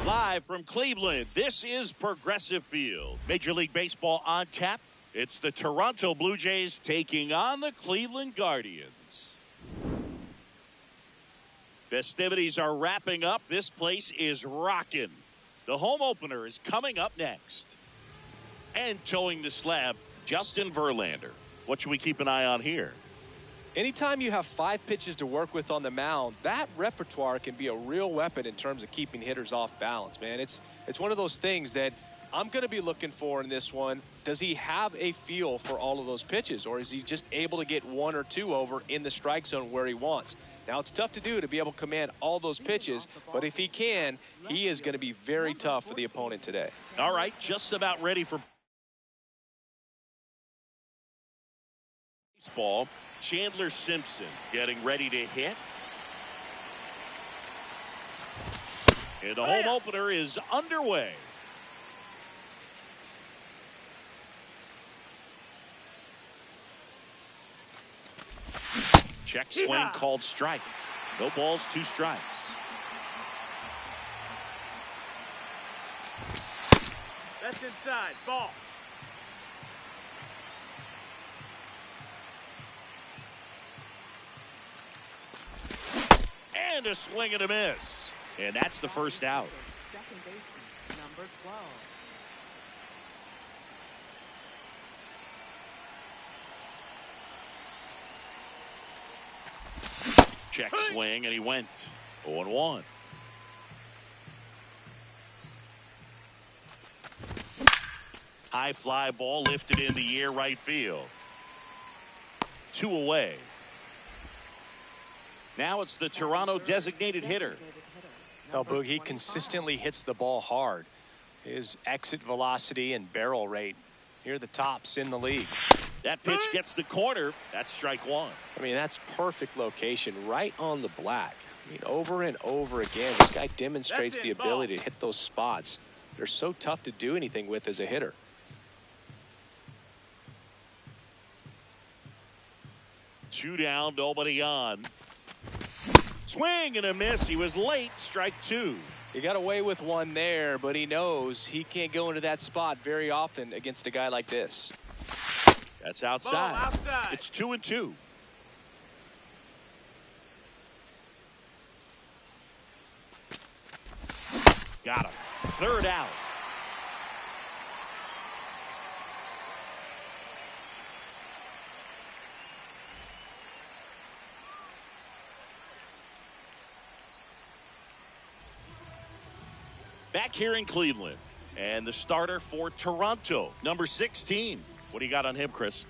Live from Cleveland, this is Progressive Field. Major League Baseball on tap. It's the Toronto Blue Jays taking on the Cleveland Guardians. Festivities are wrapping up. This place is rocking. The home opener is coming up next. And towing the slab, Justin Verlander. What should we keep an eye on here? Anytime you have 5 pitches to work with on the mound, that repertoire can be a real weapon in terms of keeping hitters off balance, man. It's one of those things that I'm going to be looking for in this one. Does he have a feel for all of those pitches, or is he just able to get 1 or 2 over in the strike zone where he wants? Now, it's tough to do to be able to command all those pitches, but if he can, he is going to be very tough for the opponent today. All right, just about ready for baseball. Chandler Simpson getting ready to hit. And the home opener is underway. Check swing called strike. No balls, 2 strikes. That's inside. Ball. And a swing and a miss. And that's the first out. Second baseman, number 12. Check swing, and he went 0-1. High fly ball lifted in the air, right field. 2 away. Now it's the Toronto designated hitter, Oh, Boog, he consistently hits the ball hard. His exit velocity and barrel rate, near the tops in the league. That pitch gets the corner. That's strike one. I mean, that's perfect location, right on the black. I mean, over and over again, this guy demonstrates the ability to hit those spots. They're so tough to do anything with as a hitter. Two down, nobody on. Swing and a miss. He was late. Strike two. He got away with one there, but he knows he can't go into that spot very often against a guy like this. That's outside. Ball outside. It's 2-2. Got him. Third out. Back here in Cleveland, and the starter for Toronto, number 16. What do you got on him, Chris?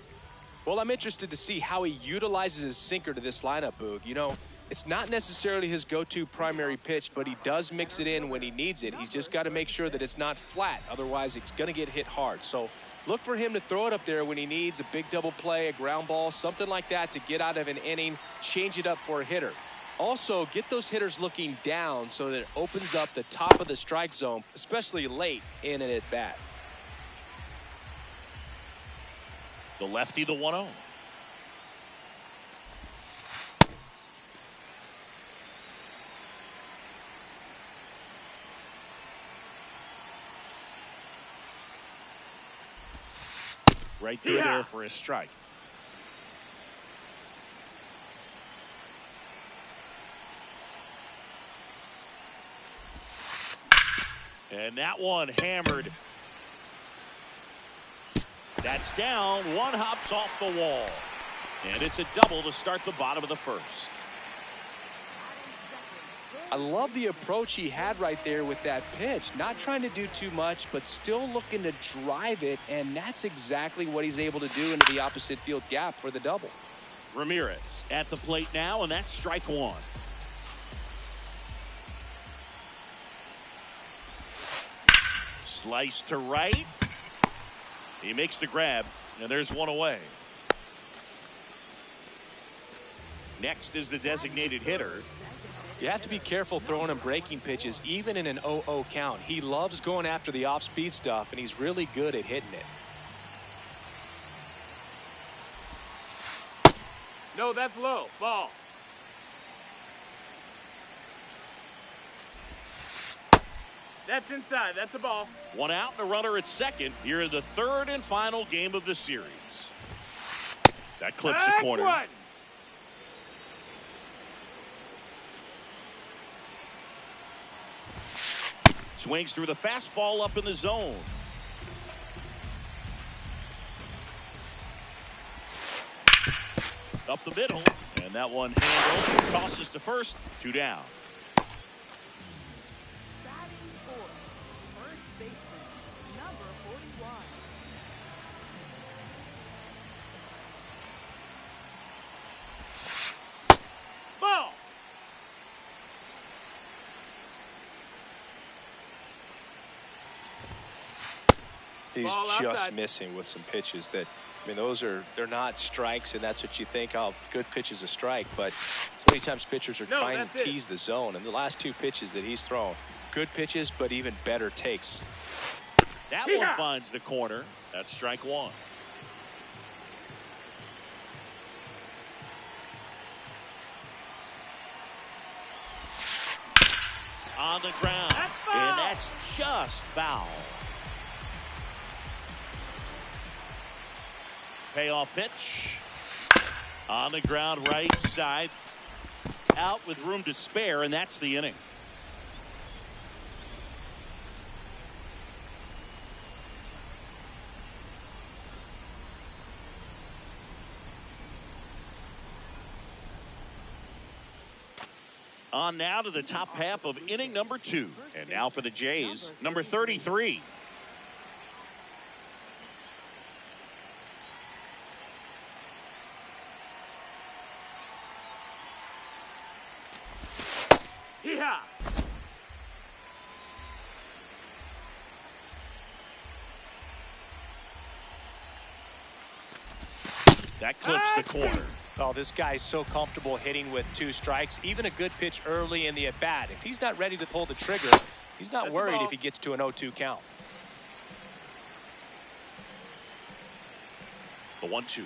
Well, I'm interested to see how he utilizes his sinker to this lineup, Boog. You know, it's not necessarily his go-to primary pitch, but he does mix it in when he needs it. He's just got to make sure that it's not flat. Otherwise, it's going to get hit hard. So look for him to throw it up there when he needs a big double play, a ground ball, something like that to get out of an inning, change it up for a hitter. Also, get those hitters looking down so that it opens up the top of the strike zone, especially late in an at-bat. The lefty, the 1-0. Right through there for a strike. And that one hammered. That's down. One hops off the wall. And it's a double to start the bottom of the first. I love the approach he had right there with that pitch. Not trying to do too much, but still looking to drive it. And that's exactly what he's able to do into the opposite field gap for the double. Ramirez at the plate now, and that's strike one. Slice to right. He makes the grab, and there's one away. Next is the designated hitter. You have to be careful throwing him breaking pitches, even in an 0-0 count. He loves going after the off-speed stuff, and he's really good at hitting it. No, that's low. Ball. That's inside. That's a ball. One out and a runner at second here in the third and final game of the series. That clips the corner. One. Swings through the fastball up in the zone. Up the middle, and that one handled. Tosses to first. Two down. Batting fourth, first baseman, number 41. Ball. He's Ball just outside. missing with some pitches that, I mean, they're not strikes, and that's what you think, oh, good pitch is a strike. But so many times pitchers are trying to tease the zone, and the last two pitches that he's thrown, good pitches, but even better takes. That one finds the corner. That's strike one. On the ground, and that's just foul. Payoff pitch. On the ground, right side. Out with room to spare, and that's the inning. On now to the top half of inning number 2. And now for the Jays, number 33. Yeah. That clips the corner. Oh, this guy's so comfortable hitting with 2 strikes. Even a good pitch early in the at-bat. If he's not ready to pull the trigger, he's not worried if he gets to an 0-2 count. The 1-2.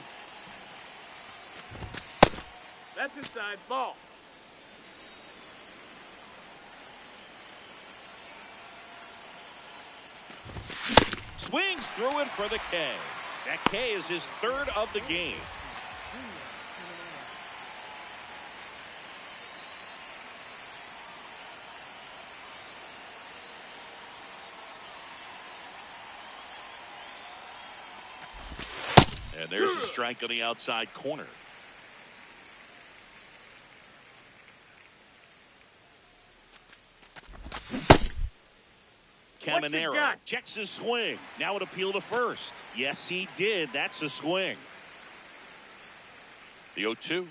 That's inside. Ball. Swings through it for the K. That K is his 3rd of the game. And there's a strike on the outside corner. Caminero checks his swing. Now an appeal to first. Yes, he did. That's a swing. The 0-2.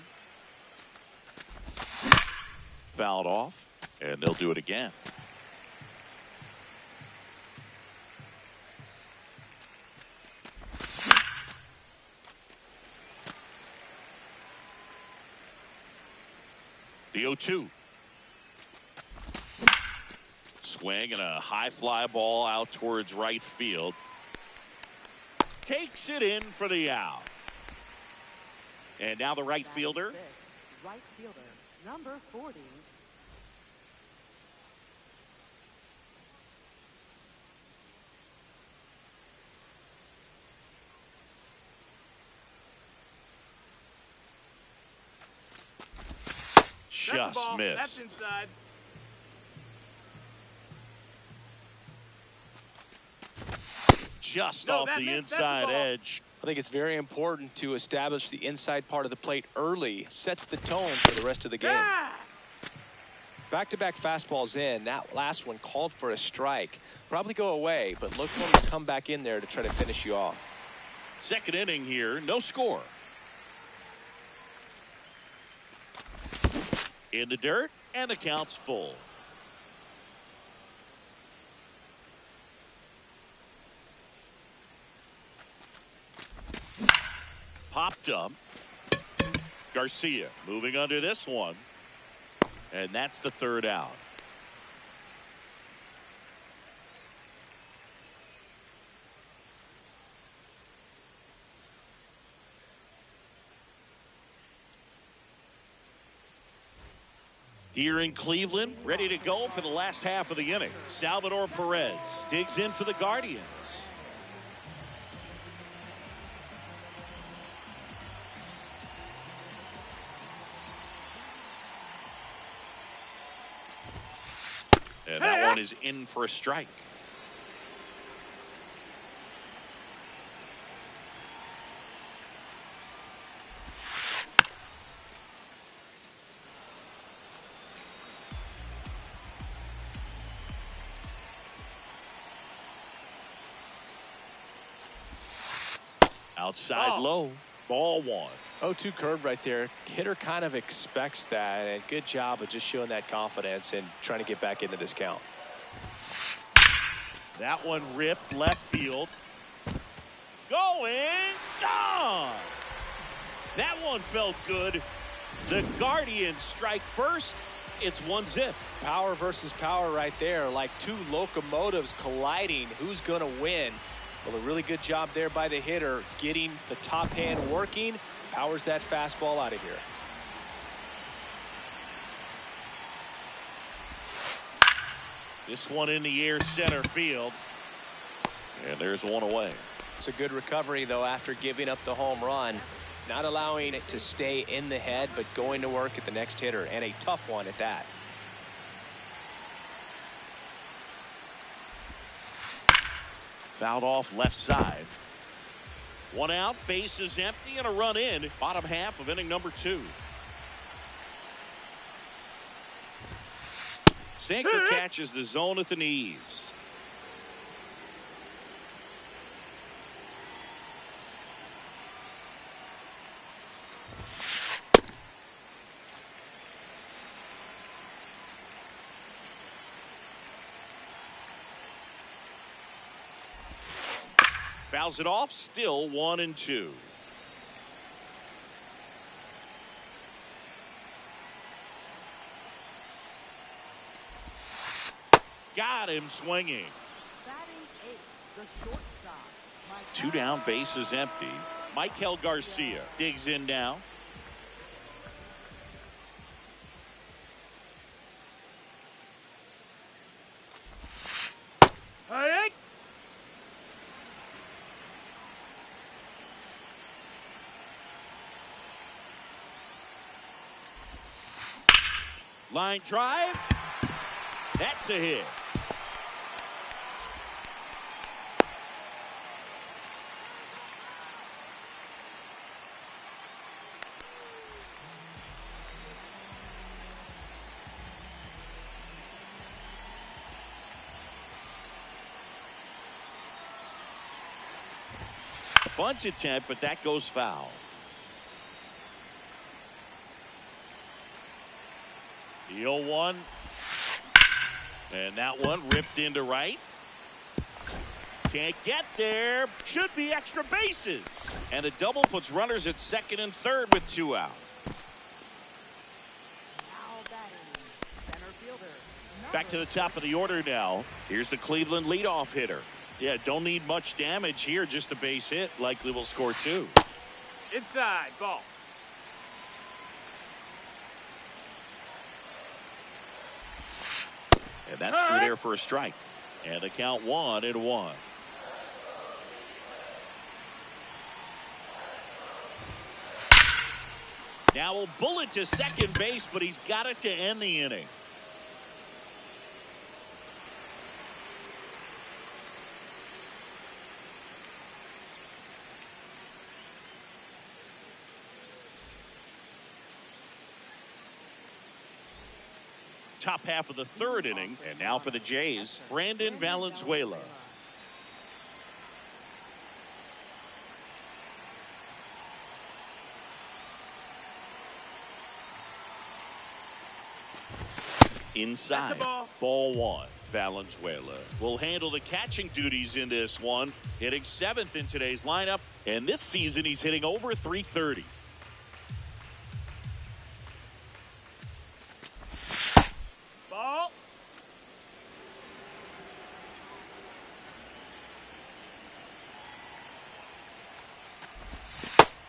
Fouled off, and they'll do it again. The 0-2. Swing and a high fly ball out towards right field. Takes it in for the out. And now the right fielder. Right fielder, number 40. Just missed. That's inside. Just off the inside edge. I think it's very important to establish the inside part of the plate early. Sets the tone for the rest of the game. Back-to-back fastballs in. That last one called for a strike. Probably go away, but look for him to come back in there to try to finish you off. Second inning here, no score. In the dirt, and the count's full. Popped up. Garcia moving under this one. And that's the 3rd out. Here in Cleveland, ready to go for the last half of the inning. Salvador Perez digs in for the Guardians. And that one is in for a strike. Outside low, ball 1. 0-2 curve right there. Hitter kind of expects that, and good job of just showing that confidence and trying to get back into this count. That one ripped left field. Going, gone. That one felt good. The Guardians strike first. It's 1-0. Power versus power right there, like 2 locomotives colliding. Who's going to win? Well, a really good job there by the hitter, getting the top hand working. Powers that fastball out of here. This one in the air, center field. And there's one away. It's a good recovery, though, after giving up the home run. Not allowing it to stay in the head, but going to work at the next hitter, and a tough one at that. Fouled off left side. 1 out, base is empty, and a run in. Bottom half of inning number 2. Sinker catches the zone at the knees. Fouls it off, still 1-2. got him swinging. Batting eighth, the shortstop. Two down, bases empty. Michael Garcia digs in now. Hey! Line drive. That's a hit. Bunt attempt, but that goes foul. The 0-1. And that one ripped into right. Can't get there. Should be extra bases. And a double puts runners at second and third with 2 out. Now batting, center fielder. Back to the top of the order now. Here's the Cleveland leadoff hitter. Yeah, don't need much damage here. Just a base hit. Likely will score 2. Inside, ball. And that's through there for a strike. And the count 1-1. Now a bullet to second base, but he's got it to end the inning. Top half of the third inning, and now for the Jays, Brandon Valenzuela. Inside, ball 1. Valenzuela will handle the catching duties in this one, hitting 7th in today's lineup, and this season he's hitting over .330. Ball.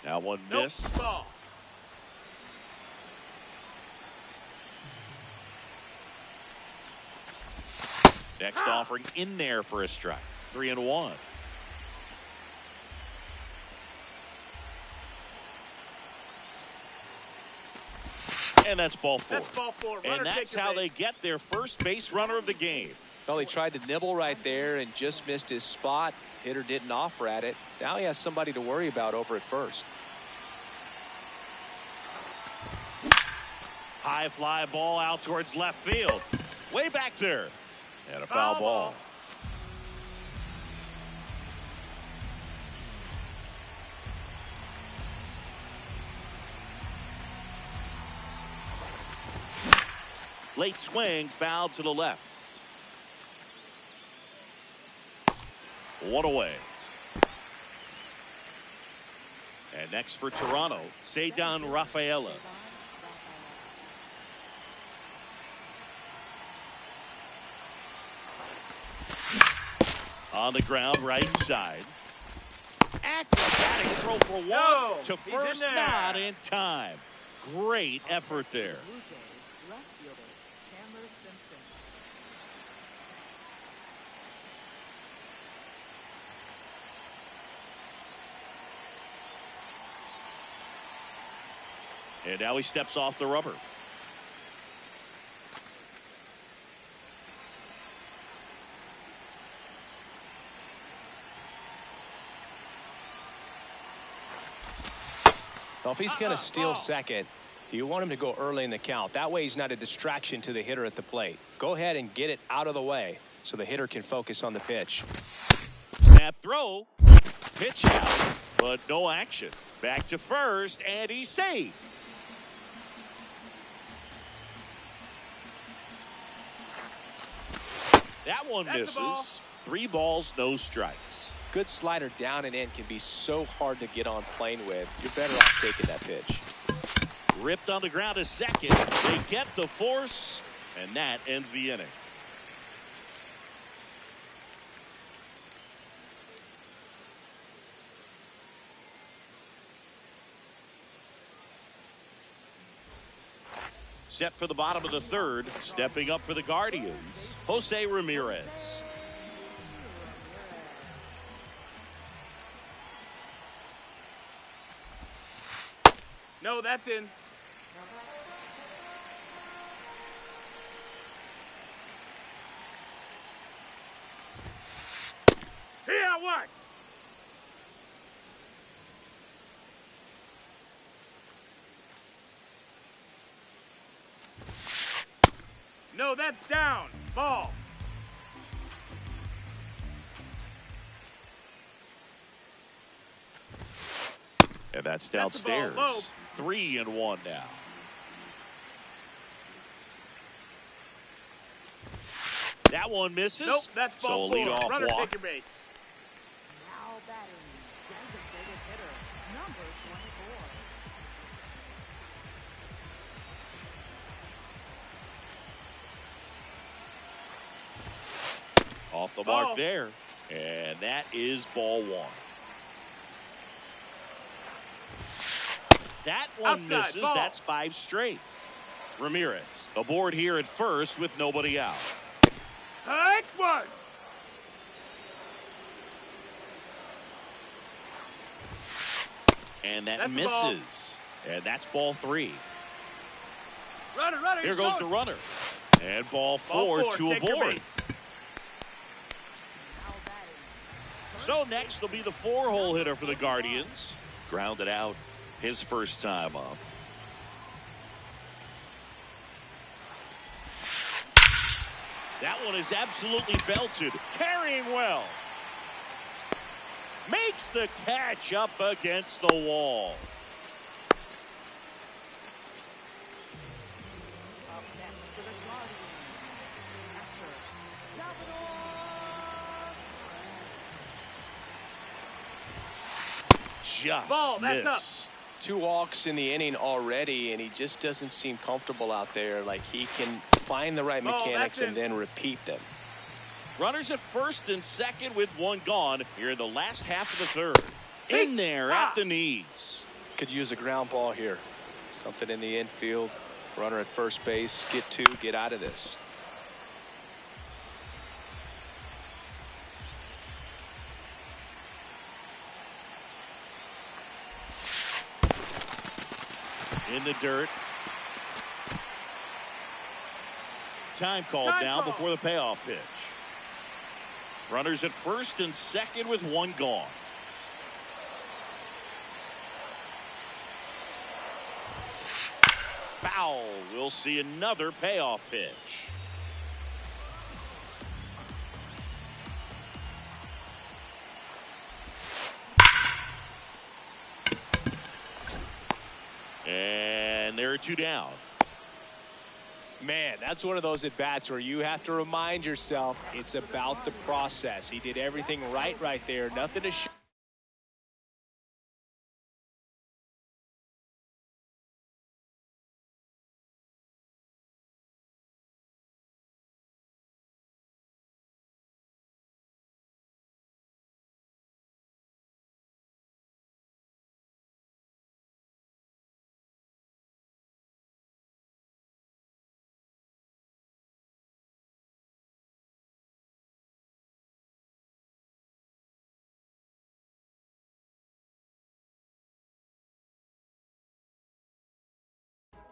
Now one Nope. missed. Ball. Next offering in there for a strike. 3-1. And that's ball 4. That's ball 4. Runner And that's takes a how base. they get their first base runner of the game. Well, he tried to nibble right there and just missed his spot. Hitter didn't offer at it. Now he has somebody to worry about over at first. High fly ball out towards left field. Way back there. And a foul ball. Late swing, foul to the left. 1 away. And next for Toronto, Cedar Rafaela. On the ground, right side. Acrobatic throw for 1 No, to he's first, in there. not in time. Great effort there. Blue Jays, left fielder, Chandler Simpson. And now he steps off the rubber. Well, if he's going to steal second, you want him to go early in the count. That way he's not a distraction to the hitter at the plate. Go ahead and get it out of the way so the hitter can focus on the pitch. Snap throw. Pitch out, but no action. Back to first, and he's safe. That one That's the ball. misses. 3 balls, no strikes. Good slider down and in can be so hard to get on plane with. You're better off taking that pitch. Ripped on the ground to second. They get the force, and that ends the inning. Set for the bottom of the third. Stepping up for the Guardians, Jose Ramirez. No, that's in. Here, what? No, that's down. Ball. And that's That's the ball downstairs. low. 3-1 now. That one misses. Nope, that's So ball a four. leadoff Runner walk. take your base. Now batting, designated hitter, number 24. Off the Ball. mark there. And that is ball one. That one Outside, misses. ball. That's 5 straight. Ramirez aboard here at first with nobody out. Hut one. And that That's the ball. misses. And that's ball 3. Runner, Here goes the runner. And ball Ball 4 to take your aboard. base. Now batting, So next will be the 4-hole hitter for the Guardians. Grounded out his first time up. That one is absolutely belted. Carrying well. Makes the catch up against the wall. up next for the Guardians. Catcher, Just Ball, that's up. missed. 2 walks in the inning already, and he just doesn't seem comfortable out there. Like he can find the right Ball, mechanics that's and in. then repeat them. Runners at first and second with one gone here in the last half of the third. In there at the knees. Could use a ground ball here. Something in the infield. Runner at first base. Get 2. Get out of this. In the dirt. Time called Time now call. before the payoff pitch. Runners at first and second with one gone. Foul. We'll see another payoff pitch. And there are 2 down. Man, that's one of those at-bats where you have to remind yourself it's about the process. He did everything right there. Nothing to show.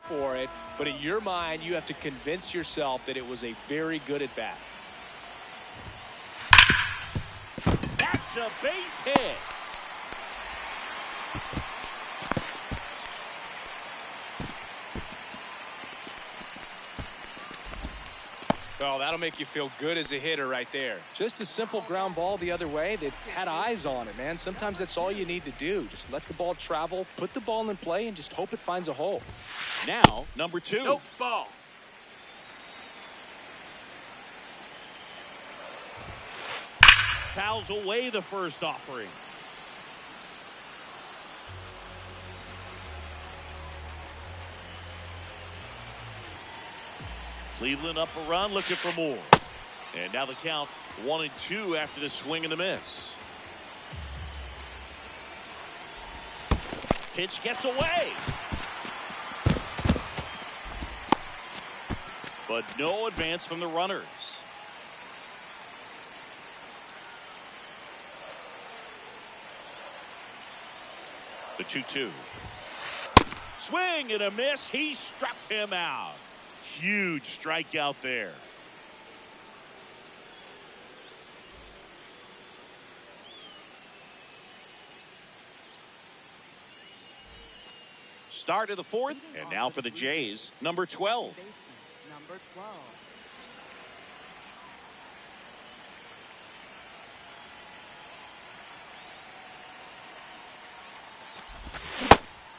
For it, but in your mind you have to convince yourself that it was a very good at bat. That's a base hit. Well, that'll make you feel good as a hitter right there. Just a simple ground ball the other way that had eyes on it, man. Sometimes that's all you need to do. Just let the ball travel, put the ball in play, and just hope it finds a hole. Now, number 2. Nope, ball. Fouls away the first offering. Cleveland up a run, looking for more. And now the count 1-2 after the swing and the miss. Pitch gets away. but no advance from the runners. The 2-2. Swing and a miss. He struck him out. Huge strikeout there. Start of the fourth, and now for the Jays, number 12. Number 12.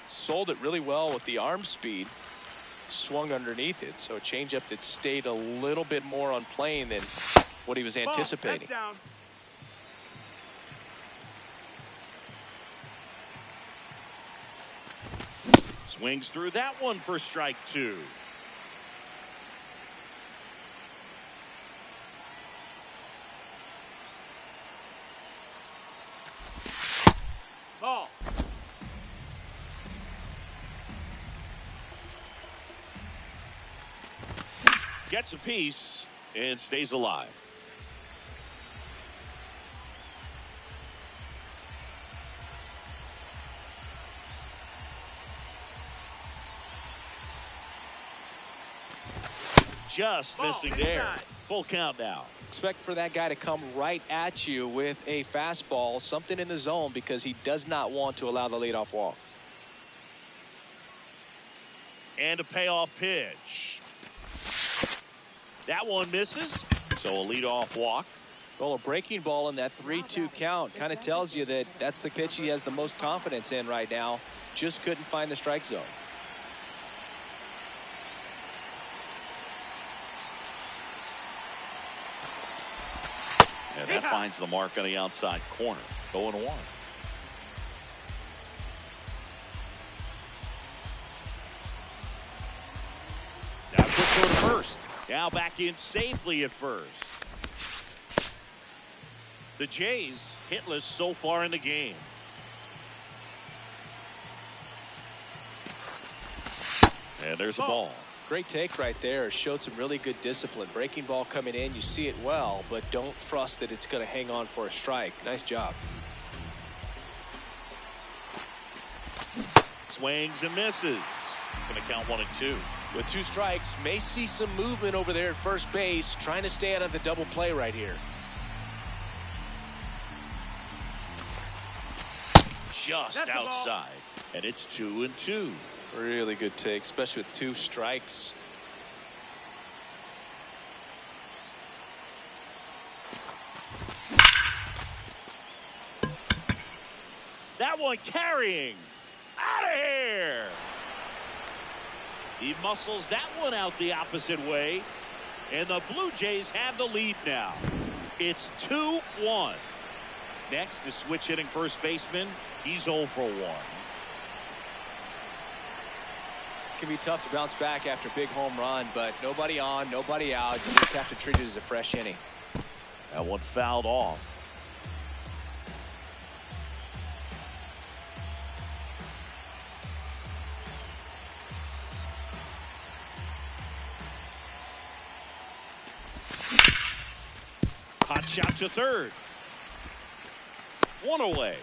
Sold it really well with the arm speed. Swung underneath it, so a changeup that stayed a little bit more on plane than what he was anticipating. Ball, that's down. Swings through that one for strike 2. Ball. Gets a piece and stays alive. Just Ball, missing inside. there. Full count now. Expect for that guy to come right at you with a fastball, something in the zone, because he does not want to allow the leadoff walk. And a payoff pitch. That one misses, so a leadoff walk. Well, a breaking ball in that 3-2 count kind of tells you that that's the pitch he has the most confidence in right now. Just couldn't find the strike zone. And that finds the mark on the outside corner. 0-1. Now quick throw to first. Now back in safely at first. The Jays hitless so far in the game. And there's a ball. Great take right there. Showed some really good discipline. Breaking ball coming in, you see it well, but don't trust that it's going to hang on for a strike. Nice job. Swings and misses. Going to count 1 and 2. With 2 strikes, may see some movement over there at first base, trying to stay out of the double play right here. Just That's the ball. outside. And it's 2 and 2. Really good take, especially with 2 strikes. That one carrying. Out of here. He muscles that one out the opposite way. And the Blue Jays have the lead now. It's 2-1. Next is switch hitting first baseman. He's 0 for 1. Can be tough to bounce back after a big home run, but nobody on, nobody out. You just have to treat it as a fresh inning. That one fouled off. Hot shot to third. 1 away.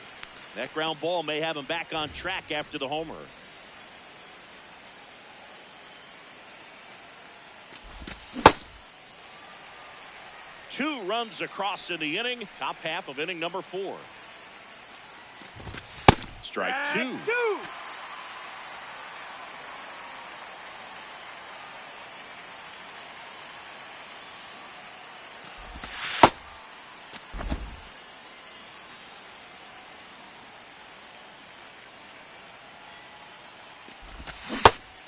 That ground ball may have him back on track after the homer. Two runs across in the inning. Top half of inning number 4. Strike 2. 2.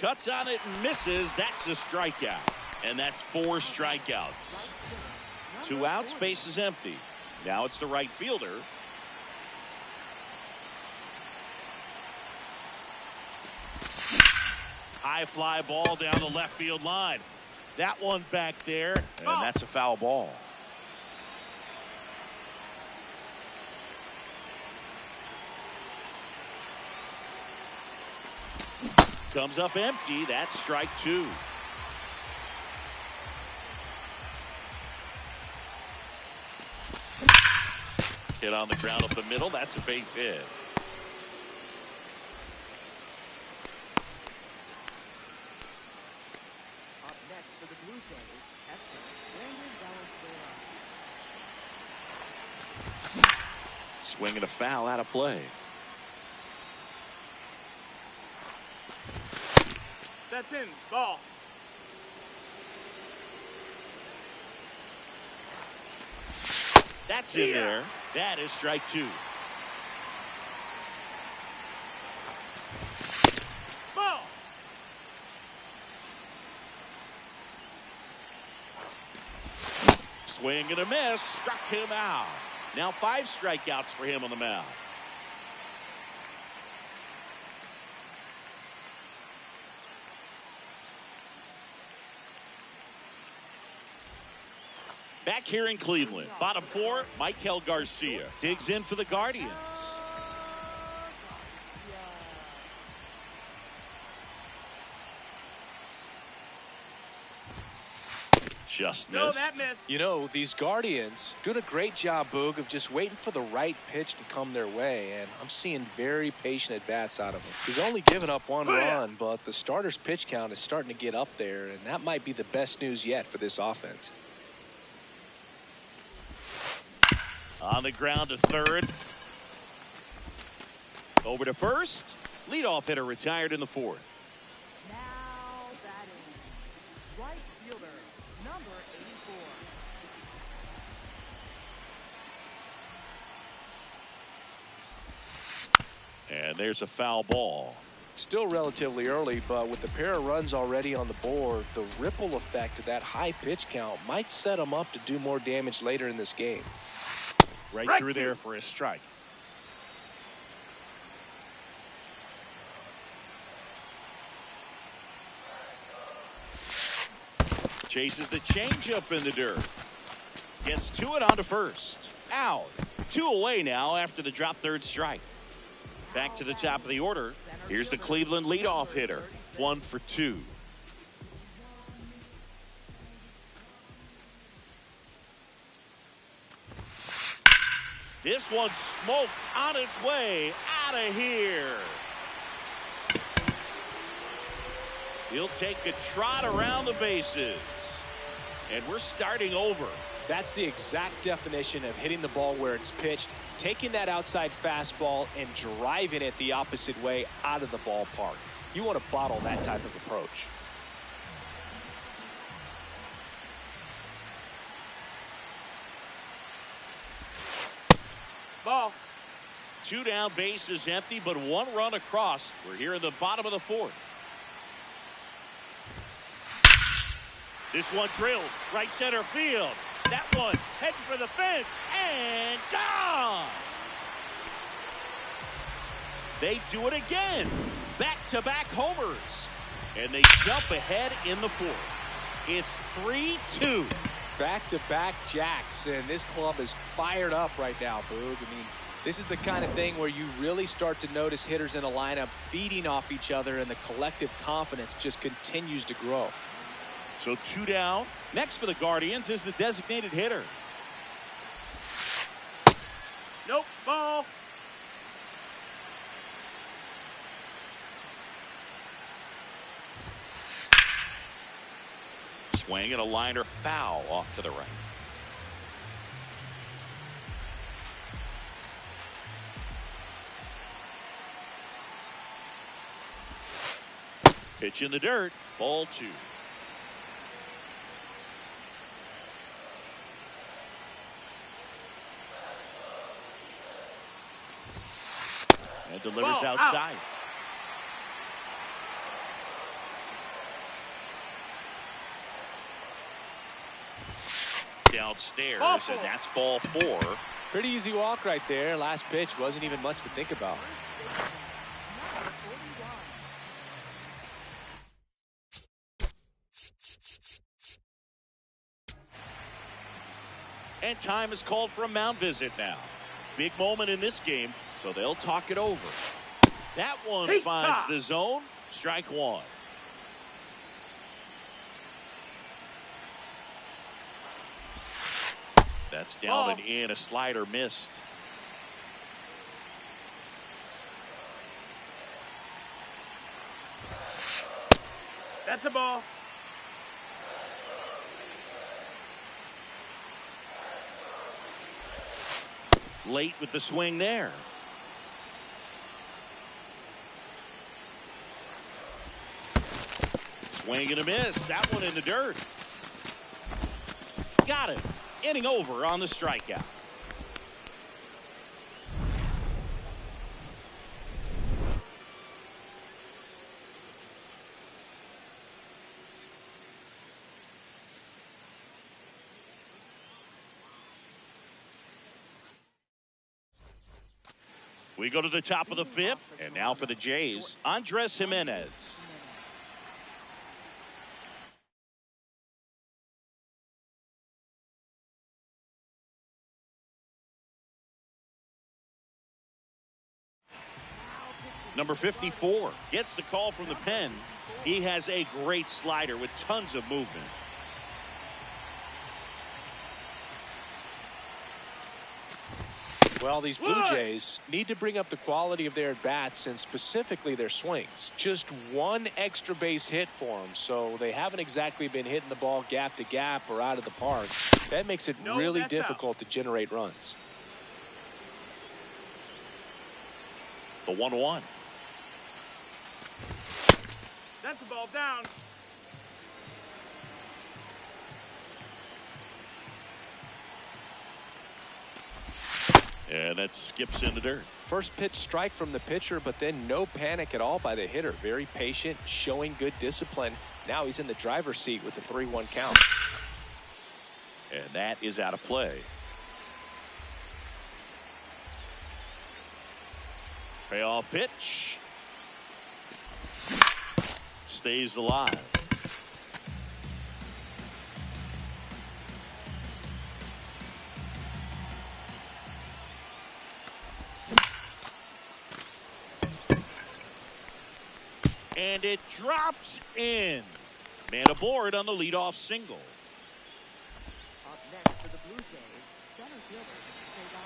Cuts on it and misses. That's a strikeout. And that's 4 strikeouts. 2 outs, base is empty. Now it's the right fielder. High fly ball down the left field line. That one back there, and that's a foul ball. Comes up empty. That's strike 2. Hit on the ground up the middle. That's a base hit. Up next for the Blue Jays, catcher Brandon Valenzuela. Swinging a foul out of play. That's in. Ball. That's in there. That is strike 2. Ball. Swing and a miss. Struck him out. Now 5 strikeouts for him on the mound. Back here in Cleveland, bottom 4, Michael Garcia digs in for the Guardians. Just No, missed. that missed. You know, these Guardians doing a great job, Boog, of just waiting for the right pitch to come their way, and I'm seeing very patient at-bats out of him. He's only given up 1 run, but the starter's pitch count is starting to get up there, and that might be the best news yet for this offense. On the ground to third. Over to first. Leadoff hitter retired in the 4th. Now batting, right fielder, number 84. And there's a foul ball. Still relatively early, but with the pair of runs already on the board, the ripple effect of that high pitch count might set him up to do more damage later in this game. Right through there for a strike. Chases the changeup in the dirt. Gets to it onto first. Out. 2 away now after the drop third strike. Back to the top of the order. Here's the Cleveland leadoff hitter. 1 for 2. This one smoked on its way out of here. He'll take a trot around the bases. And we're starting over. That's the exact definition of hitting the ball where it's pitched, taking that outside fastball and driving it the opposite way out of the ballpark. You want to bottle that type of approach. Ball. 2 down, base is empty, but 1 run across. We're here in the bottom of the 4th. This one drilled right center field. That one heading for the fence and gone. They do it again. Back-to-back homers. And they jump ahead in the 4th. It's 3-2. Back-to-back jacks, and this club is fired up right now, Boog. I mean, this is the kind of thing where you really start to notice hitters in a lineup feeding off each other, and the collective confidence just continues to grow. So 2 down. Next for the Guardians is the designated hitter. Nope. Ball. Swing and a liner foul off to the right. Pitch in the dirt. Ball 2. And delivers Ball outside. out. Downstairs, Ball and 4. that's ball 4. Pretty easy walk right there. Last pitch wasn't even much to think about. And time is called for a mound visit now. Big moment in this game, so they'll talk it over. That one finds the zone. Strike 1. That's down and in. A slider missed. That's a ball. Late with the swing there. Swing and a miss. That one in the dirt. Got it. Inning over on the strikeout. We go to the top of the fifth, and now for the Jays, Andres Jimenez. Number 54 gets the call from the pen. He has a great slider with tons of movement. Well, these Blue Jays need to bring up the quality of their at-bats and specifically their swings. Just one extra base hit for them, so they haven't exactly been hitting the ball gap to gap or out of the park. That makes it really difficult to generate runs. The 1-1. That's a ball down. And that skips in the dirt. First pitch strike from the pitcher, but then no panic at all by the hitter. Very patient, showing good discipline. Now he's in the driver's seat with the 3-1 count. And that is out of play. Payoff pitch. Stays alive. And it drops in. Man aboard on the leadoff single. Up next for the Blue Jays, center fielder, Trayvon.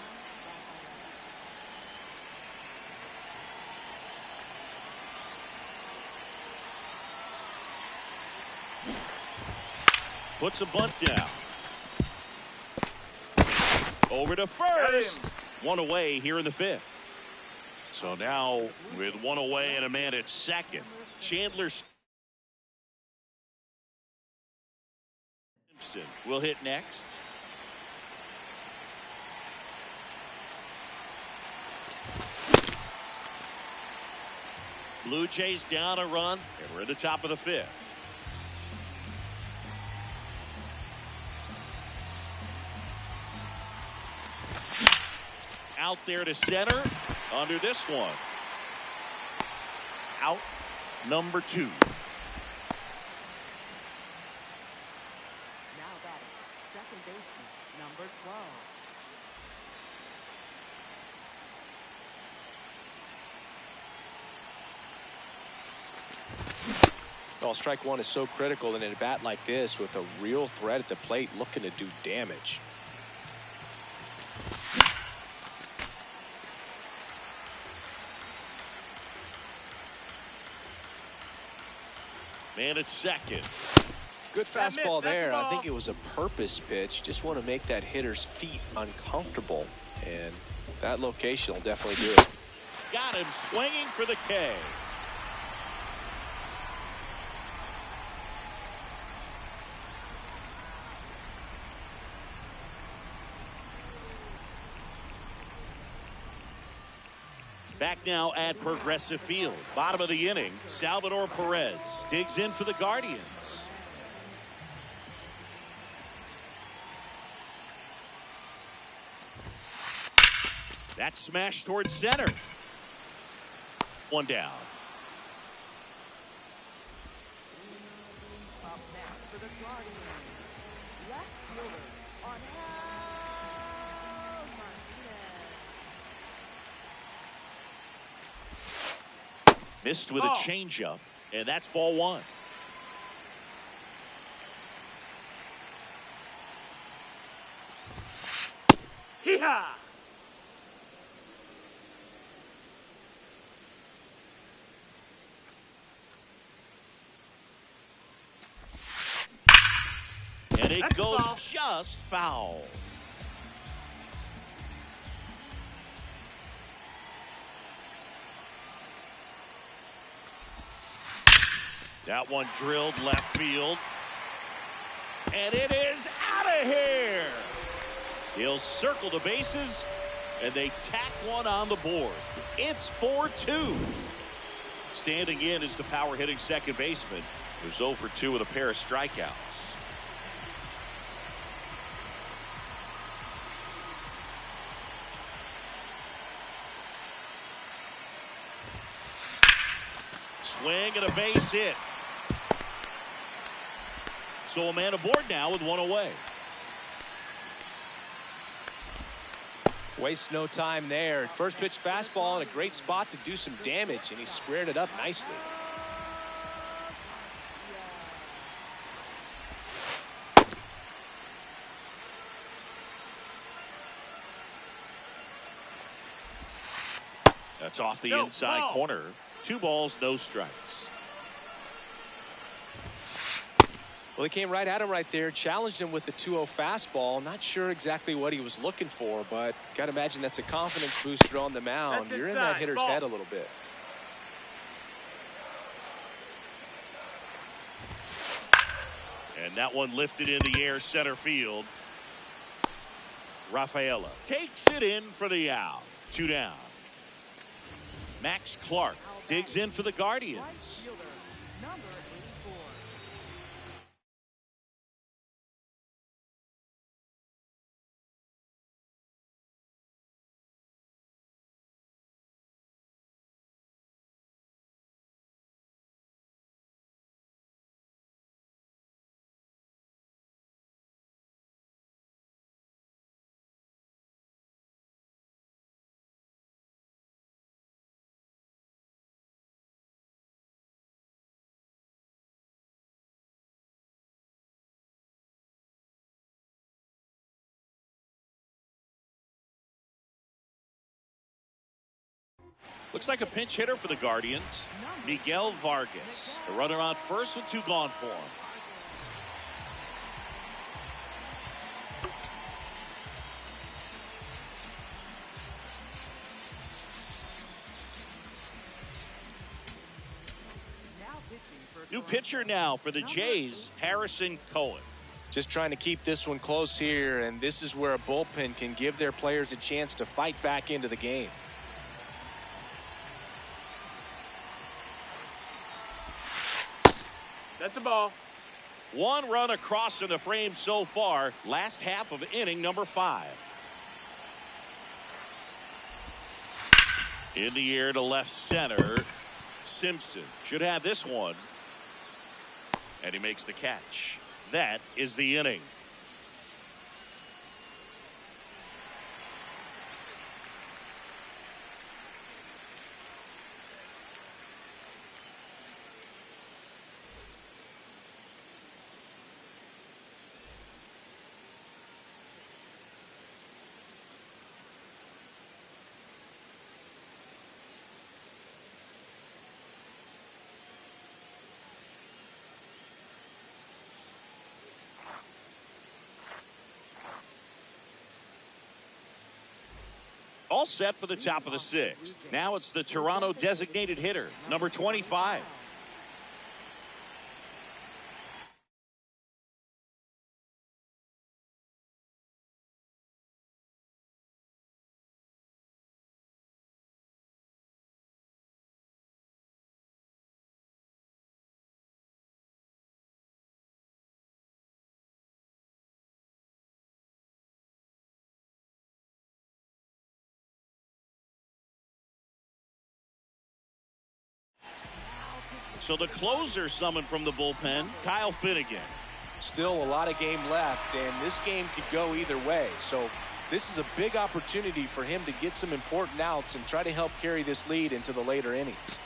Puts a bunt down. Over to first. One away here in the fifth. So now with one away and a man at second, Chandler Simpson will hit next. Blue Jays down a run, and we're at the top of the fifth. Out there to center. Under this one. Out number 2. Now batting, second baseman, number 12. Well, strike one is so critical in a bat like this with a real threat at the plate looking to do damage. Man at second. Good fastball there. That's a ball. I think it was a purpose pitch. Just want to make that hitter's feet uncomfortable. And that location will definitely do it. Got him swinging for the K. Back now at Progressive Field. Bottom of the inning. Salvador Perez digs in for the Guardians. That smash towards center. One down. Up next for the Guardians, left fielder, Martinez. Missed with a changeup, and that's ball 1. Hee-haw! And it That's a goes foul. just foul. That one drilled left field. And it is out of here. He'll circle the bases, and they tack one on the board. It's 4-2. Standing in is the power-hitting second baseman, who's 0 for 2 with a pair of strikeouts. Swing and a base hit. So a man aboard now with one away. Wastes no time there. First pitch fastball in a great spot to do some damage, and he squared it up nicely. That's off the No, inside ball. corner. 2 balls, no strikes. Well, he came right at him right there, challenged him with the 2-0 fastball. Not sure exactly what he was looking for, but got to imagine that's a confidence booster on the mound. That's You're in that inside. hitter's Ball. head a little bit. And that one lifted in the air center field. Rafaela takes it in for the out. 2 down. Max Clark digs in for the Guardians. Right fielder, number 84. Looks like a pinch hitter for the Guardians. Miguel Vargas. The runner on first with 2 gone for him. Now pitching for New Toronto. pitcher now for the Jays, Harrison Cohen. Just trying to keep this one close here, and this is where a bullpen can give their players a chance to fight back into the game. That's a ball. 1 run across in the frame so far. Last half of inning number 5. In the air to left center. Simpson should have this one. And he makes the catch. That is the inning. All set for the top of the 6th. Now it's the Toronto designated hitter, number 25. So the closer summoned from the bullpen, Kyle Finnegan. Still a lot of game left, and this game could go either way. So this is a big opportunity for him to get some important outs and try to help carry this lead into the later innings.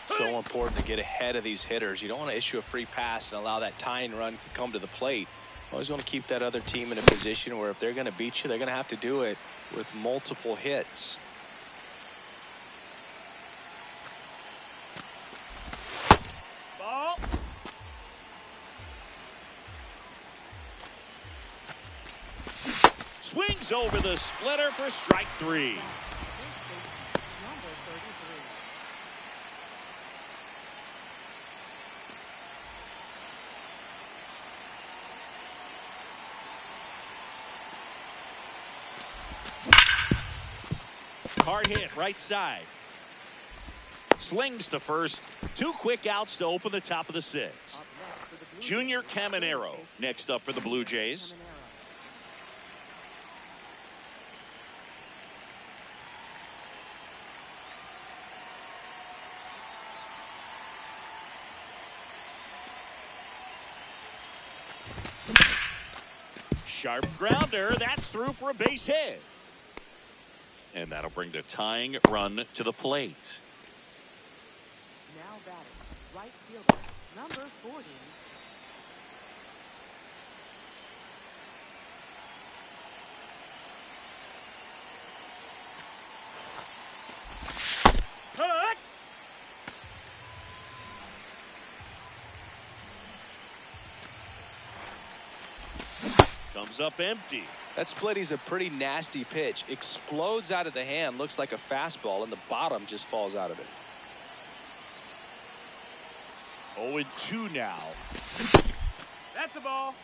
So important to get ahead of these hitters. You don't want to issue a free pass and allow that tying run to come to the plate. Always want to keep that other team in a position where if they're going to beat you, they're going to have to do it with multiple hits. Ball. swings over the splitter for strike 3. Number 33. Hard hit right side. Slings to first. 2 quick outs to open the top of the 6th. Up next for the Blue Junior Jays, Caminero next up for the Blue Jays. Caminero. Sharp grounder. That's through for a base hit. And that'll bring the tying run to the plate. Now batting, right fielder, number 40. Cut! Comes up empty. That splitty's a pretty nasty pitch. Explodes out of the hand, looks like a fastball, and the bottom just falls out of it. 0-2 now. That's a ball.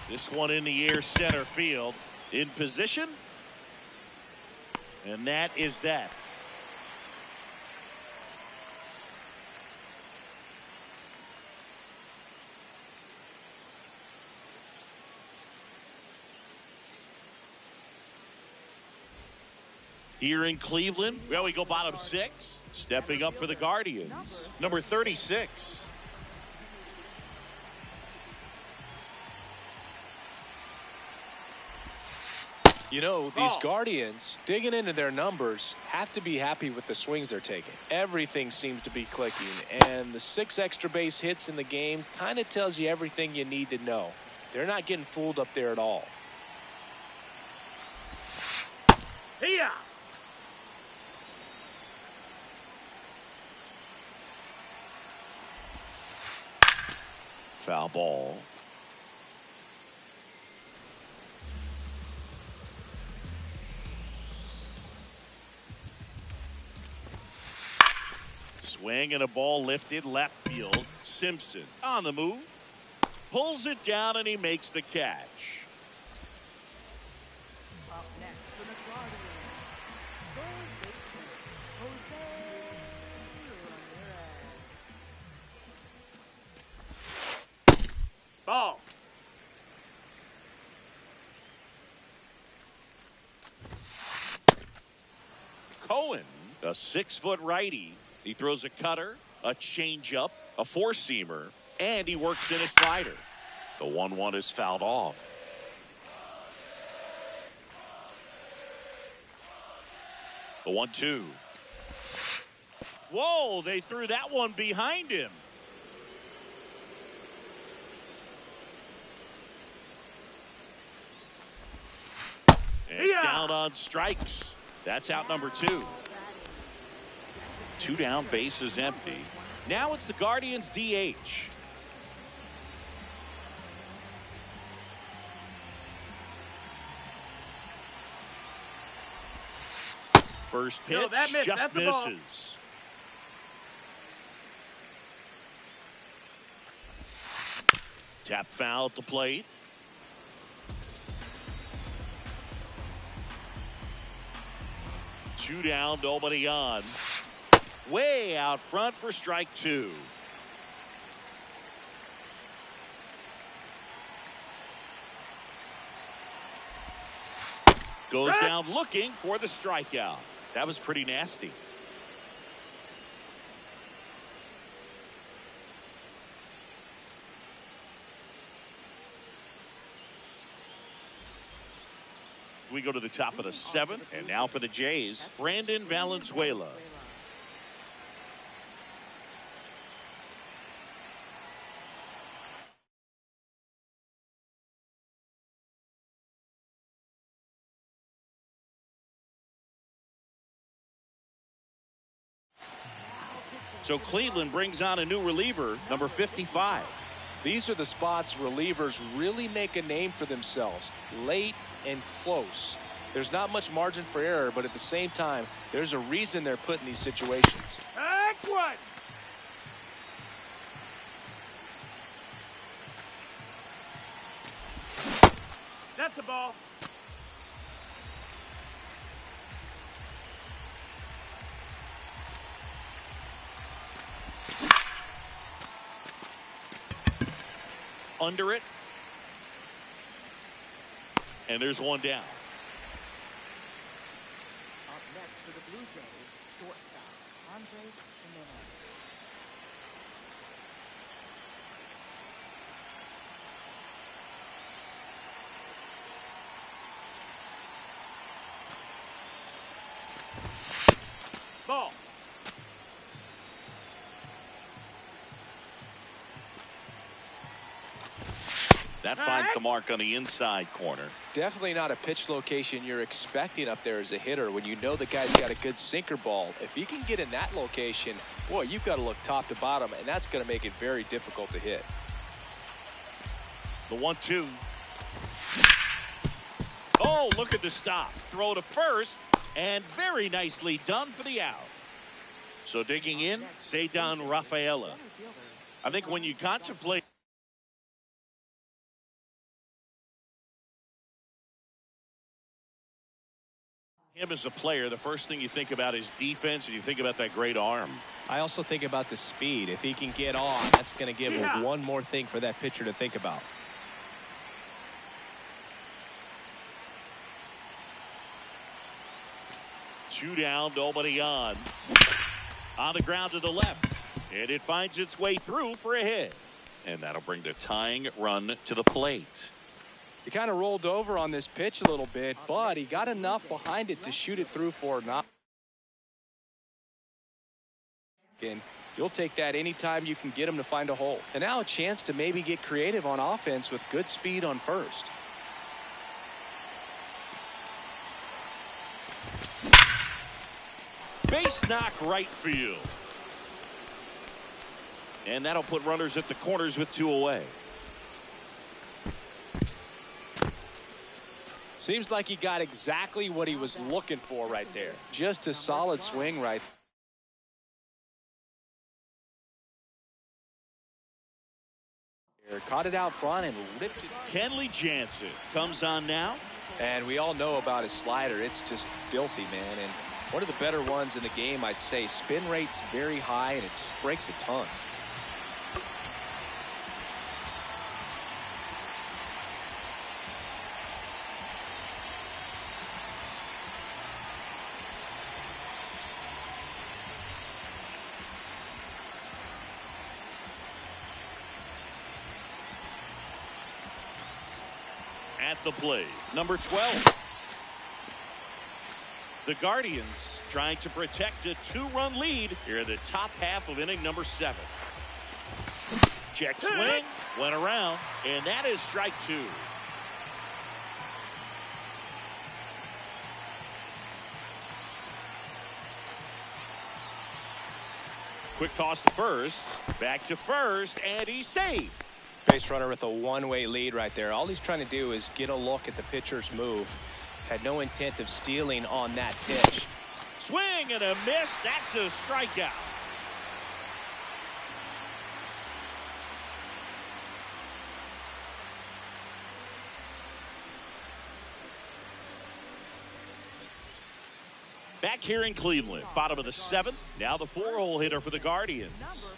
This one in the air, center field. In position. And that is that. Here in Cleveland, well, we go bottom 6. Stepping up for the Guardians, number 36. You know, these Guardians, digging into their numbers, have to be happy with the swings they're taking. Everything seems to be clicking, and the 6 extra base hits in the game kind of tells you everything you need to know. They're not getting fooled up there at all. Here. Foul ball. Swing and a ball lifted left field. Simpson on the move. Pulls it down and he makes the catch. Up next for the Guardians, third baseman, Jose Ramirez. Ball. Cohen, a 6-foot righty. He throws a cutter, a changeup, a 4-seamer, and he works in a slider. The 1-1 is fouled off. The 1-2. Whoa, they threw that one behind him. And down on strikes. That's out number 2. 2 down, base is empty. Now it's the Guardians DH. First pitch, No, that missed. just That's a ball. misses. Tap foul at the plate. Two down, nobody on. Way out front for strike 2. Goes down looking for the strikeout. That was pretty nasty. We go to the top of the 7th, and now for the Jays, Brandon Valenzuela. So Cleveland brings on a new reliever, number 55. These are the spots relievers really make a name for themselves. Late and close. There's not much margin for error, but at the same time, there's a reason they're put in these situations. Take one. That's a ball. Under it. And there's one down. Up next for the Blue Jays, shortstop, Andres Jimenez. Ball. That finds the mark on the inside corner. Definitely not a pitch location you're expecting up there as a hitter when you know the guy's got a good sinker ball. If he can get in that location, boy, you've got to look top to bottom, and that's going to make it very difficult to hit. The 1-2. Oh, look at the stop. Throw to first, and very nicely done for the out. So digging in, Cedar Rafaela. I think when you contemplate him as a player, the first thing you think about is defense, and you think about that great arm. I also think about the speed. If he can get on, that's going to give him one more thing for that pitcher to think about. Two down, nobody on. On the ground to the left. And it finds its way through for a hit. And that'll bring the tying run to the plate. He kind of rolled over on this pitch a little bit, but he got enough behind it to shoot it through for not. And you'll take that anytime you can get him to find a hole. And now a chance to maybe get creative on offense with good speed on first. Base knock right field. And that'll put runners at the corners with two away. Seems like he got exactly what he was looking for right there. Just a solid swing right there. Caught it out front and ripped it. Kenley Jansen comes on now. And we all know about his slider. It's just filthy, man. And one of the better ones in the game, I'd say. Spin rate's very high, and it just breaks a ton. At the plate, number 12. The Guardians trying to protect a two-run lead here in the top half of inning number 7. Check swing, went around, and that is strike 2. Quick toss to first, back to first, and he's saved. Base runner with a one-way lead right there. All he's trying to do is get a look at the pitcher's move. Had no intent of stealing on that pitch. Swing and a miss. That's a strikeout. Back here in Cleveland, bottom of the 7th. Now the 4-hole hitter for the Guardians.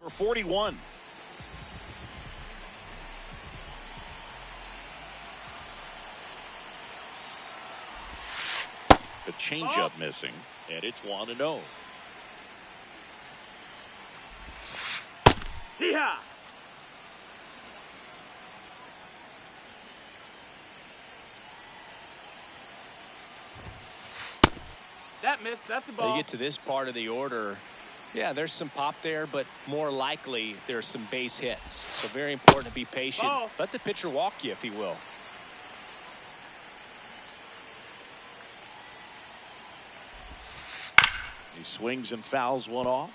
For 41. The changeup missing, and it's 1-0. Hee-haw! That missed. That's a ball. You get to this part of the order. Yeah, there's some pop there, but more likely there's some base hits. So very important to be patient. Ball. Let the pitcher walk you if he will. He swings and fouls one off.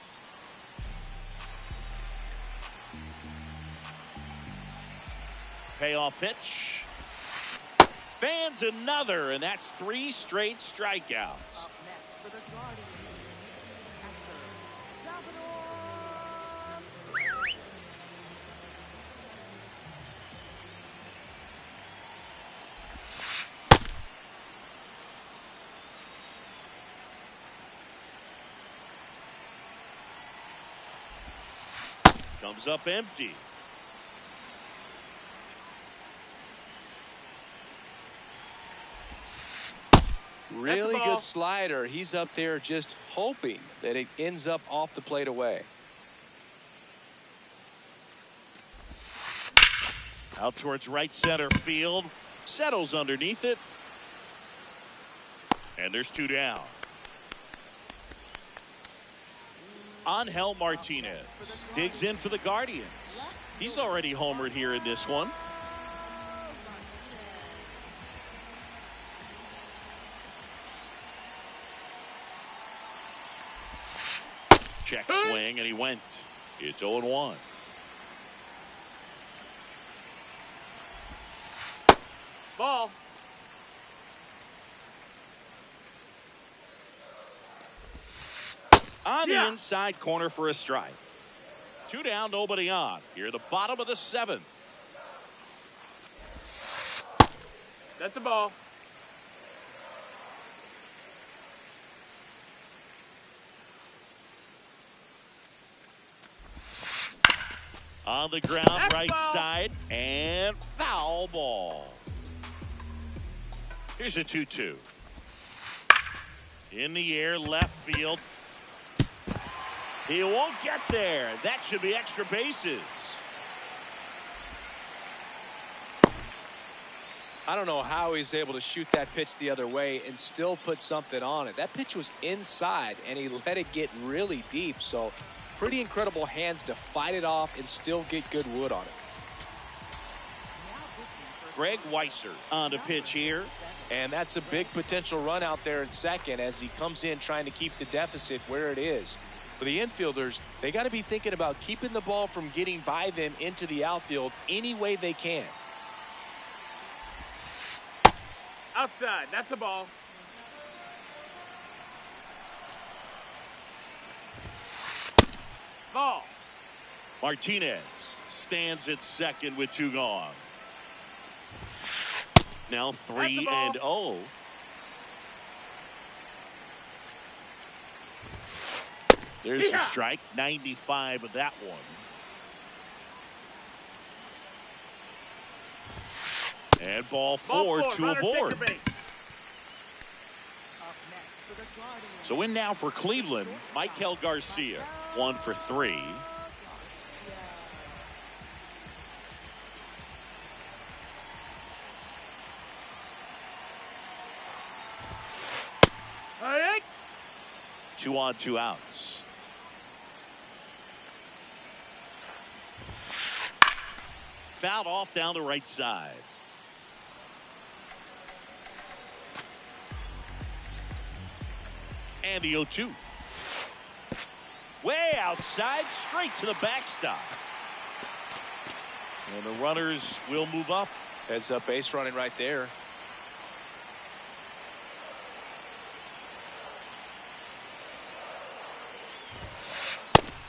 Payoff pitch. Fans another, and that's 3 straight strikeouts. Up next for the Guardians, catcher, Salvador. Comes up empty. Really ball. good slider. He's up there just hoping that it ends up off the plate away. Out towards right center field. Settles underneath it. And there's 2 down. Angel Martinez digs in for the Guardians. He's already homered here in this one. Check swing, and he went. It's 0-1. Ball. On the Yeah. inside corner for a strike. 2 down, nobody on. Here at the bottom of the 7th. That's a ball. On the ground, That's right foul. side, and foul ball. Here's a 2-2. In the air, left field. He won't get there. That should be extra bases. I don't know how he's able to shoot that pitch the other way and still put something on it. That pitch was inside, and he let it get really deep. So pretty incredible hands to fight it off and still get good wood on it. Greg Weiser on the pitch here. And that's a big potential run out there at second as he comes in trying to keep the deficit where it is. For the infielders, they got to be thinking about keeping the ball from getting by them into the outfield any way they can. Outside. That's a ball. Ball. Martinez stands at second with 2 gone. Now 3-0. There's the strike, 95 of that one. And ball 4 to Runner aboard. take the base. Up next for the Guardians. So in now for Cleveland, Michael Garcia, 1 for 3. Hey. 2 on, 2 outs. Fouled off down the right side. And the 0-2. Way outside, straight to the backstop. And the runners will move up. Heads up base running right there.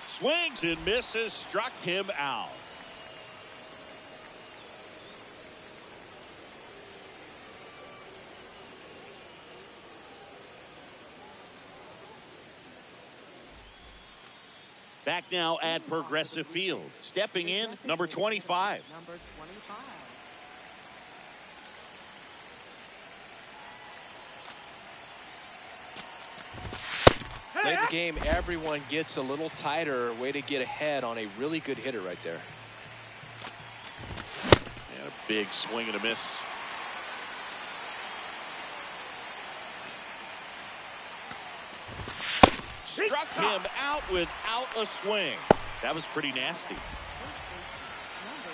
Swings and misses, struck him out. Back now at Progressive Field. Stepping in, number 25. Number 25. Late in the game, everyone gets a little tighter. Way to get ahead on a really good hitter right there. And a big swing and a miss. Struck him out without a swing. That was pretty nasty. First baseman, number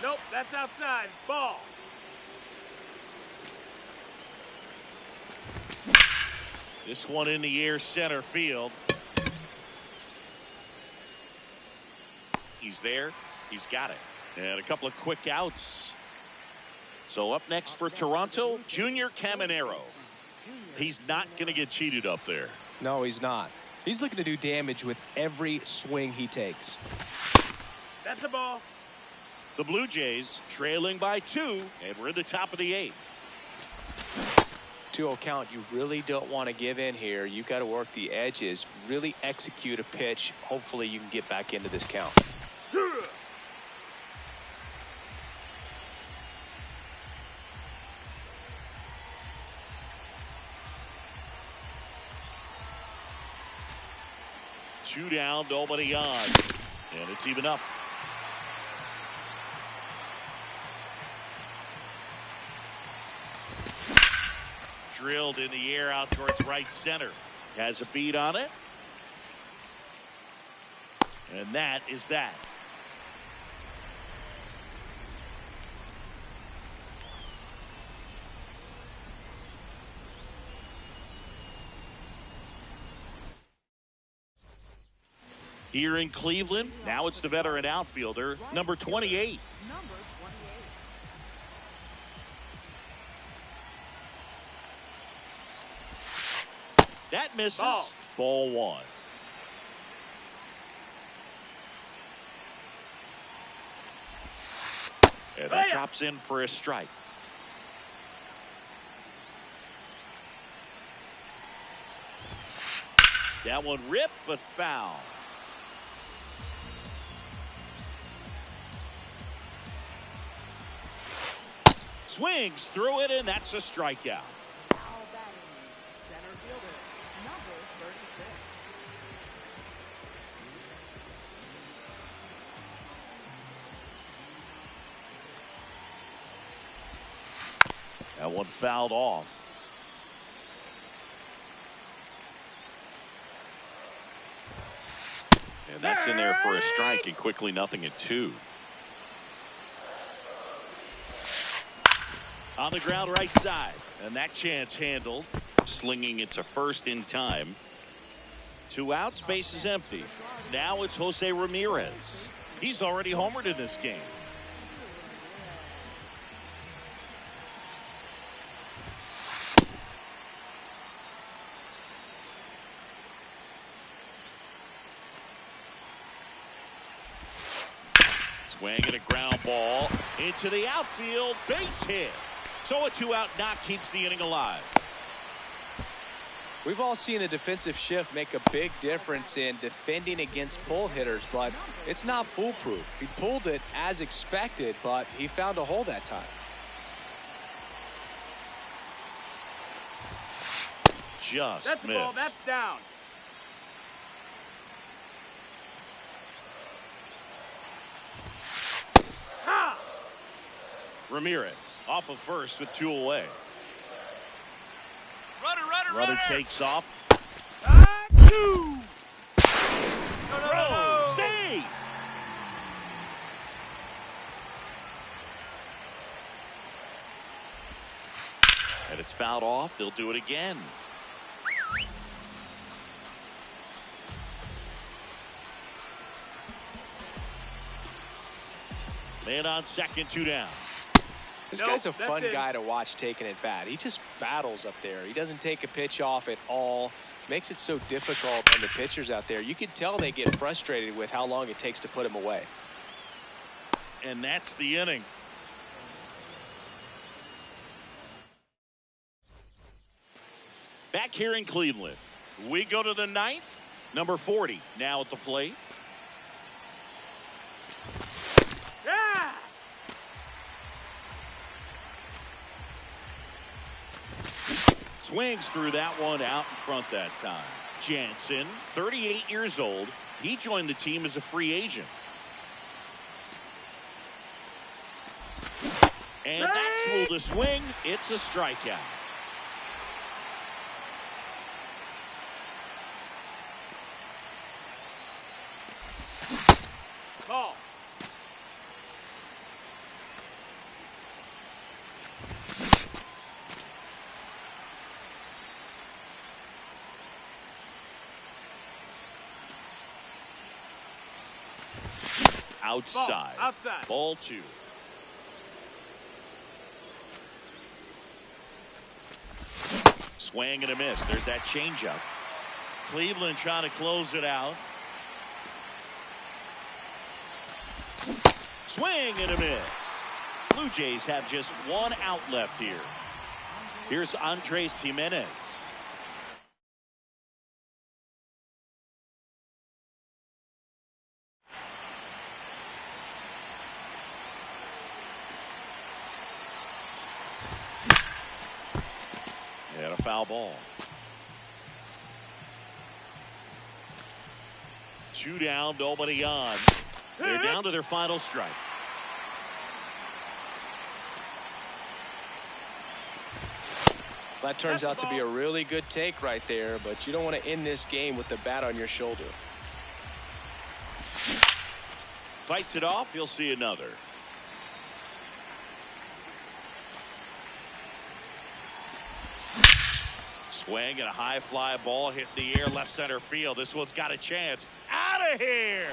33. Nope, that's outside. Ball. This one in the air, center field. He's there. He's got it. And a couple of quick outs. So up next for Toronto, Junior Caminero. He's not going to get cheated up there. No, he's not. He's looking to do damage with every swing he takes. That's a ball. The Blue Jays trailing by 2, and we're in the top of the 8th. 2-0 count. You really don't want to give in here. You've got to work the edges, really execute a pitch. Hopefully you can get back into this count. Two down, nobody on. And it's even up. Drilled in the air out towards right center. Has a beat on it. And that is that. Here in Cleveland, now it's the veteran outfielder, number 28. Number 28. That misses. Ball. Ball 1. And that drops in for a strike. That one ripped, but foul. Swings through it, and that's a strikeout. Now batting, center fielder, number 36. That one fouled off. And that's in there for a strike, and quickly 0-2. On the ground right side, and that chance handled, slinging it to first in time. 2 outs, base is empty. Now it's Jose Ramirez. He's already homered in this game. Swinging a ground ball into the outfield, base hit. So a 2-out knock keeps the inning alive. We've all seen the defensive shift make a big difference in defending against pull hitters, but it's not foolproof. He pulled it as expected, but he found a hole that time. Just That's a missed. ball. That's down. Ha! Ramirez off of first with 2 away. Runner. Takes off. Two. Throw. Save. And it's fouled off. They'll do it again. Man on second, 2 down. This Nope, guy's a that's fun it. guy to watch taking it bat. He just battles up there. He doesn't take a pitch off at all. Makes it so difficult on the pitchers out there. You can tell they get frustrated with how long it takes to put him away. And that's the inning. Back here in Cleveland, we go to the ninth. Number 40 now at the plate. Yeah! Swings through that one out in front that time. Jansen, 38 years old. He joined the team as a free agent. And that's ruled a swing. It's a strikeout. Ball. Outside. Ball. Outside. Ball 2. Swing and a miss. There's that changeup. Cleveland trying to close it out. Swing and a miss. Blue Jays have just one out left here. Here's Andres Jimenez. And a foul ball. 2 down, nobody on. They're down to their final strike. That turns out to be a really good take right there, but you don't want to end this game with the bat on your shoulder. Fights it off. You'll see another. Swing and a high fly ball hit the air left center field. This one's got a chance. Out of here.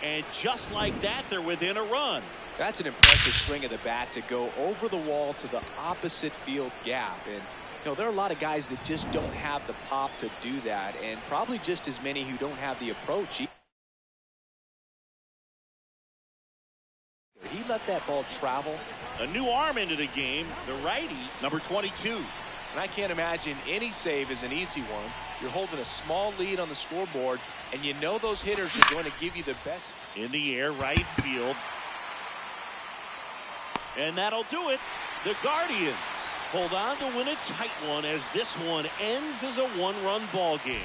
And just like that, they're within a run. That's an impressive swing of the bat to go over the wall to the opposite field gap. And, you know, there are a lot of guys that just don't have the pop to do that, and probably just as many who don't have the approach. He let that ball travel. A new arm into the game, the righty, number 22. And I can't imagine any save is an easy one. You're holding a small lead on the scoreboard, and you know those hitters are going to give you the best. In the air, right field. And that'll do it. The Guardians hold on to win a tight one as this one ends as a one-run ball game.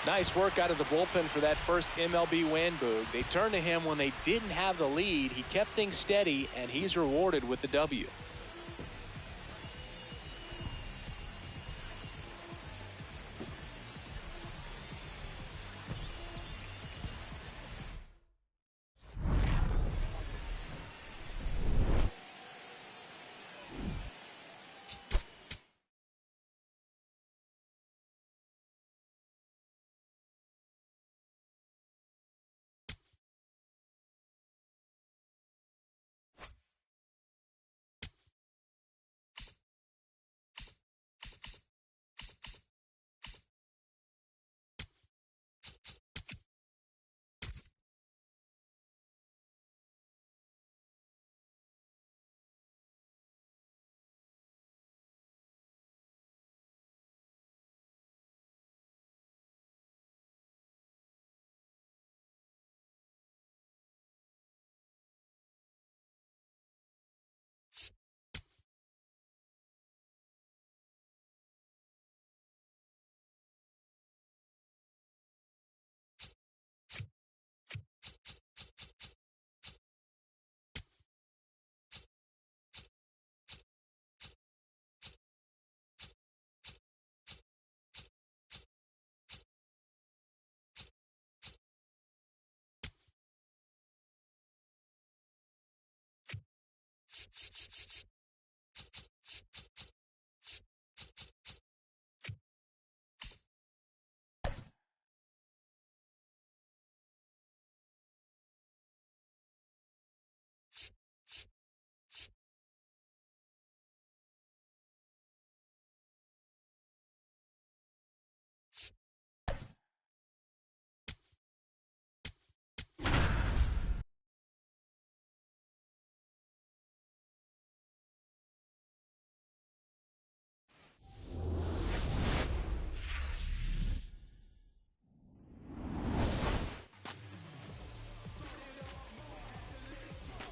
Nice work out of the bullpen for that first MLB win, Boog. They turned to him when they didn't have the lead. He kept things steady, and he's rewarded with the W.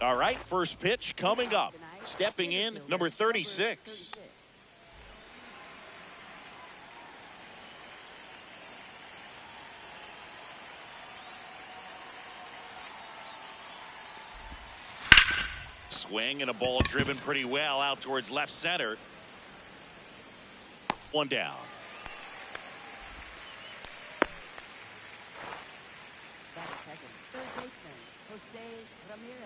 All right, first pitch coming up. Stepping in, number 36. Swing and a ball driven pretty well out towards left center. One down. Third baseman, Jose Ramirez.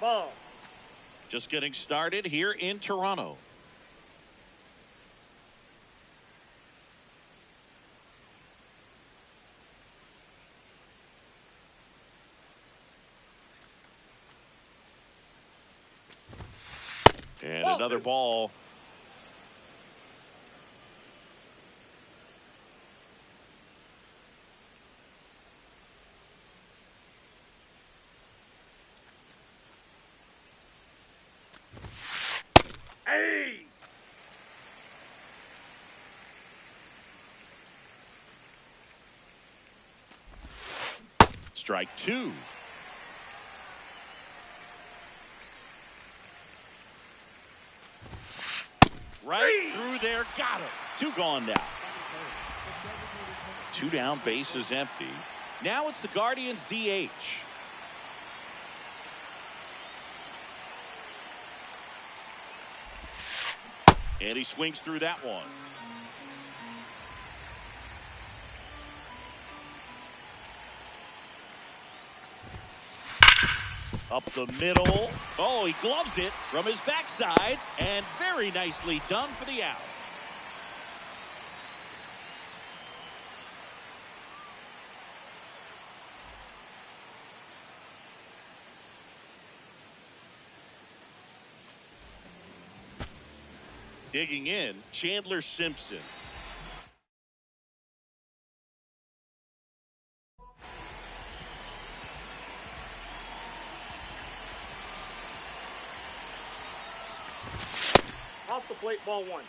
Ball. Just getting started here in Toronto. And another ball. Hey! Strike two. Right through there, got him. Two gone now. Two down, base is empty. Now it's the Guardians DH. And he swings through that one. Up the middle. Oh, he gloves it from his backside. And very nicely done for the out. Digging in, Chandler Simpson. Off the plate, ball one.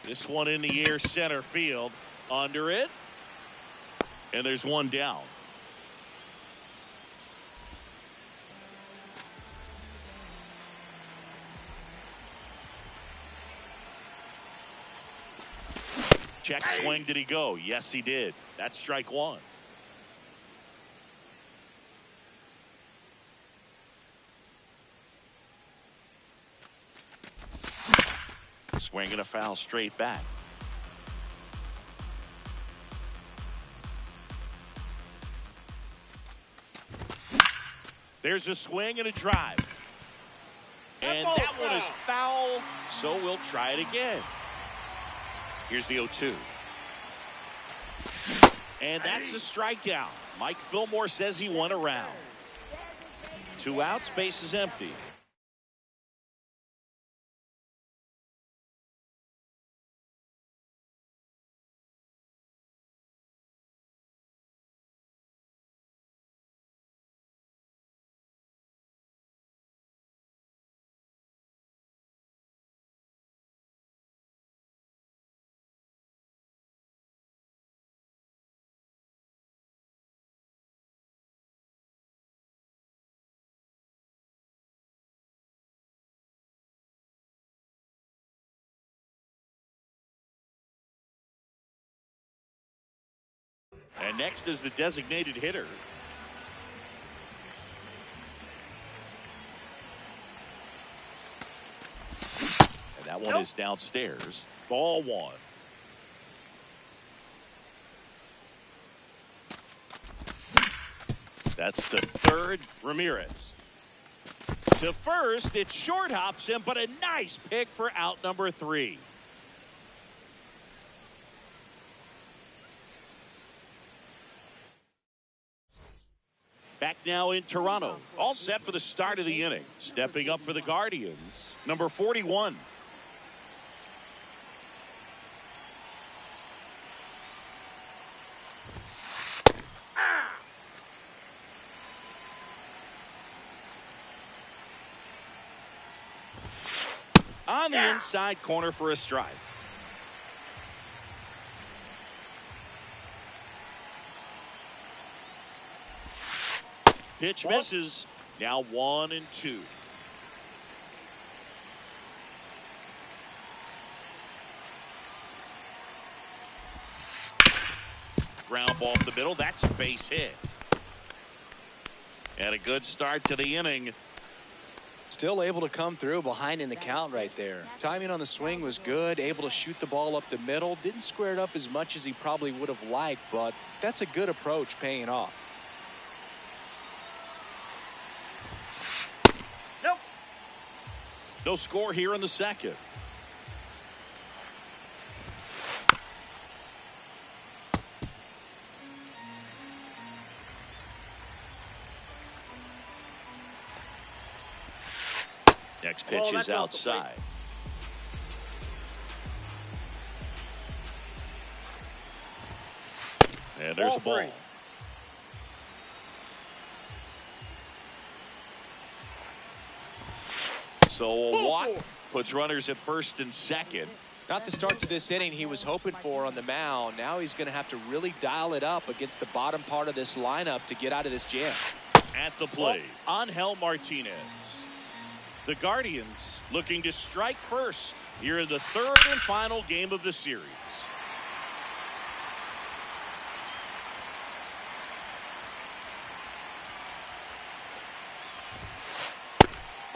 This one in the air, center field. Under it. And there's one down. Check swing, did he go? Yes, he did. That's strike one. Swing and a foul straight back. There's a swing and a drive. And that one is foul, so we'll try it again. Here's the 0-2. And that's a strikeout. Mike Fillmore says he won a round. Two outs, base is empty. And next is the designated hitter. And that one is downstairs. Ball one. That's the third. Ramirez. To first, it short hops him, but a nice pick for out number 3. Back now in Toronto. All set for the start of the inning. Stepping up for the Guardians, number 41. on the inside corner for a strike. Pitch misses. Now 1-2. Ground ball up the middle. That's a base hit. And a good start to the inning. Still able to come through behind in the count right there. Timing on the swing was good. Able to shoot the ball up the middle. Didn't square it up as much as he probably would have liked, but that's a good approach paying off. Nope. No score here in the second. Next pitch is outside. And there's a ball. So a walk puts runners at first and second. Not the start to this inning he was hoping for on the mound. Now he's going to have to really dial it up against the bottom part of this lineup to get out of this jam. At the plate, Angel Martinez. The Guardians looking to strike first here in the third and final game of the series.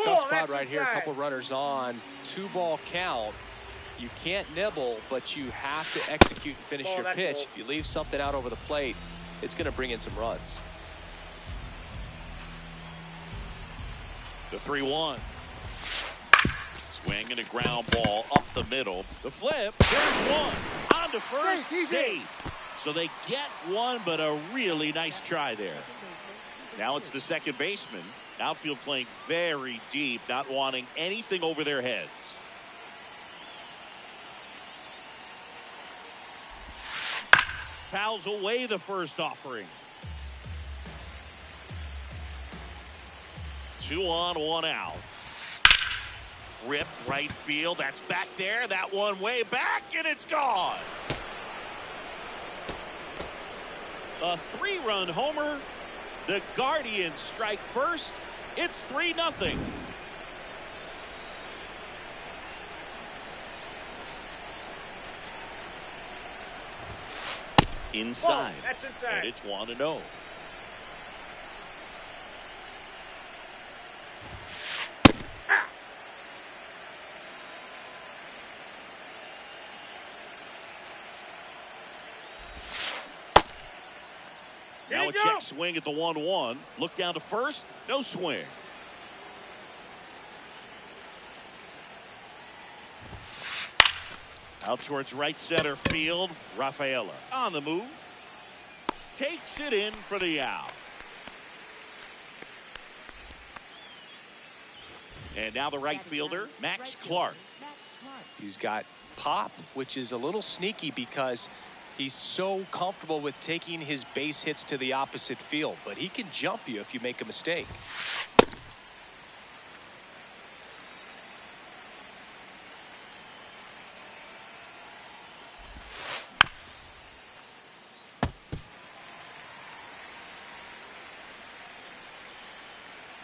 Tough spot right here. A couple runners on. 2-ball count. You can't nibble, but you have to execute and finish your pitch. If you leave something out over the plate, it's going to bring in some runs. The 3-1. Swing and a ground ball up the middle. The flip. There's one. On to first. Safe. So they get one, but a really nice try there. Now it's the second baseman. Outfield playing very deep, not wanting anything over their heads. Fouls away the first offering. 2 on, 1 out. Ripped right field. That's back there. That one way back, and it's gone. A 3-run homer. The Guardians strike first. It's 3-0. Inside. That's inside. And it's 1-0. Now a check swing at the 1-1. Look down to first. No swing. Out towards right center field. Rafaela on the move. Takes it in for the out. And now the right fielder, Max Clark. He's got pop, which is a little sneaky because he's so comfortable with taking his base hits to the opposite field, but he can jump you if you make a mistake.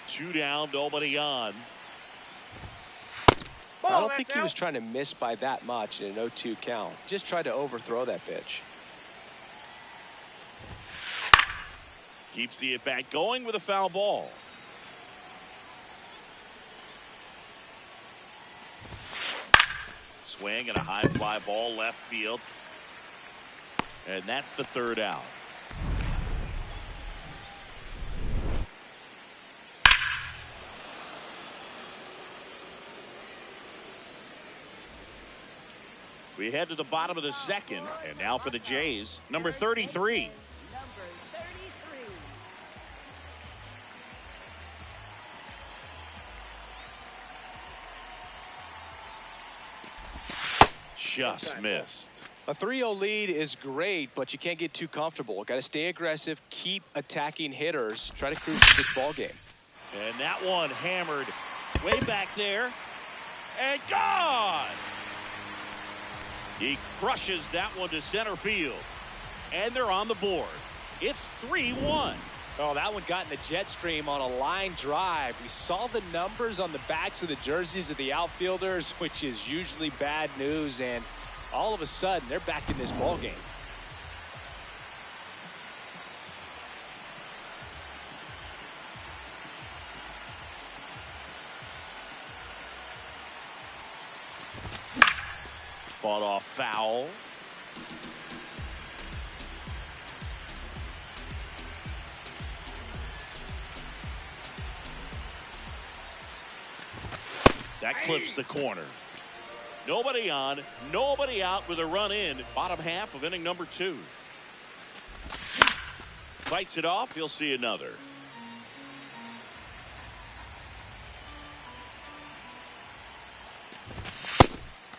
Two down, nobody on. I don't think he was trying to miss by that much in an 0-2 count. Just tried to overthrow that pitch. Keeps the at-bat going with a foul ball. Swing and a high fly ball left field. And that's the third out. We head to the bottom of the second, and now for the Jays, number 33. Just missed. A 3-0 lead is great, but you can't get too comfortable. Got to stay aggressive, keep attacking hitters, try to cruise through this ball game. And that one hammered way back there. and gone. He crushes that one to center field. And they're on the board. It's 3-1. Oh, that one got in the jet stream on a line drive. We saw the numbers on the backs of the jerseys of the outfielders, which is usually bad news. And all of a sudden, they're back in this ball game. Fought off foul. That clips the corner. Nobody on, nobody out with a run in. Bottom half of inning number 2. Fights it off. He'll see another.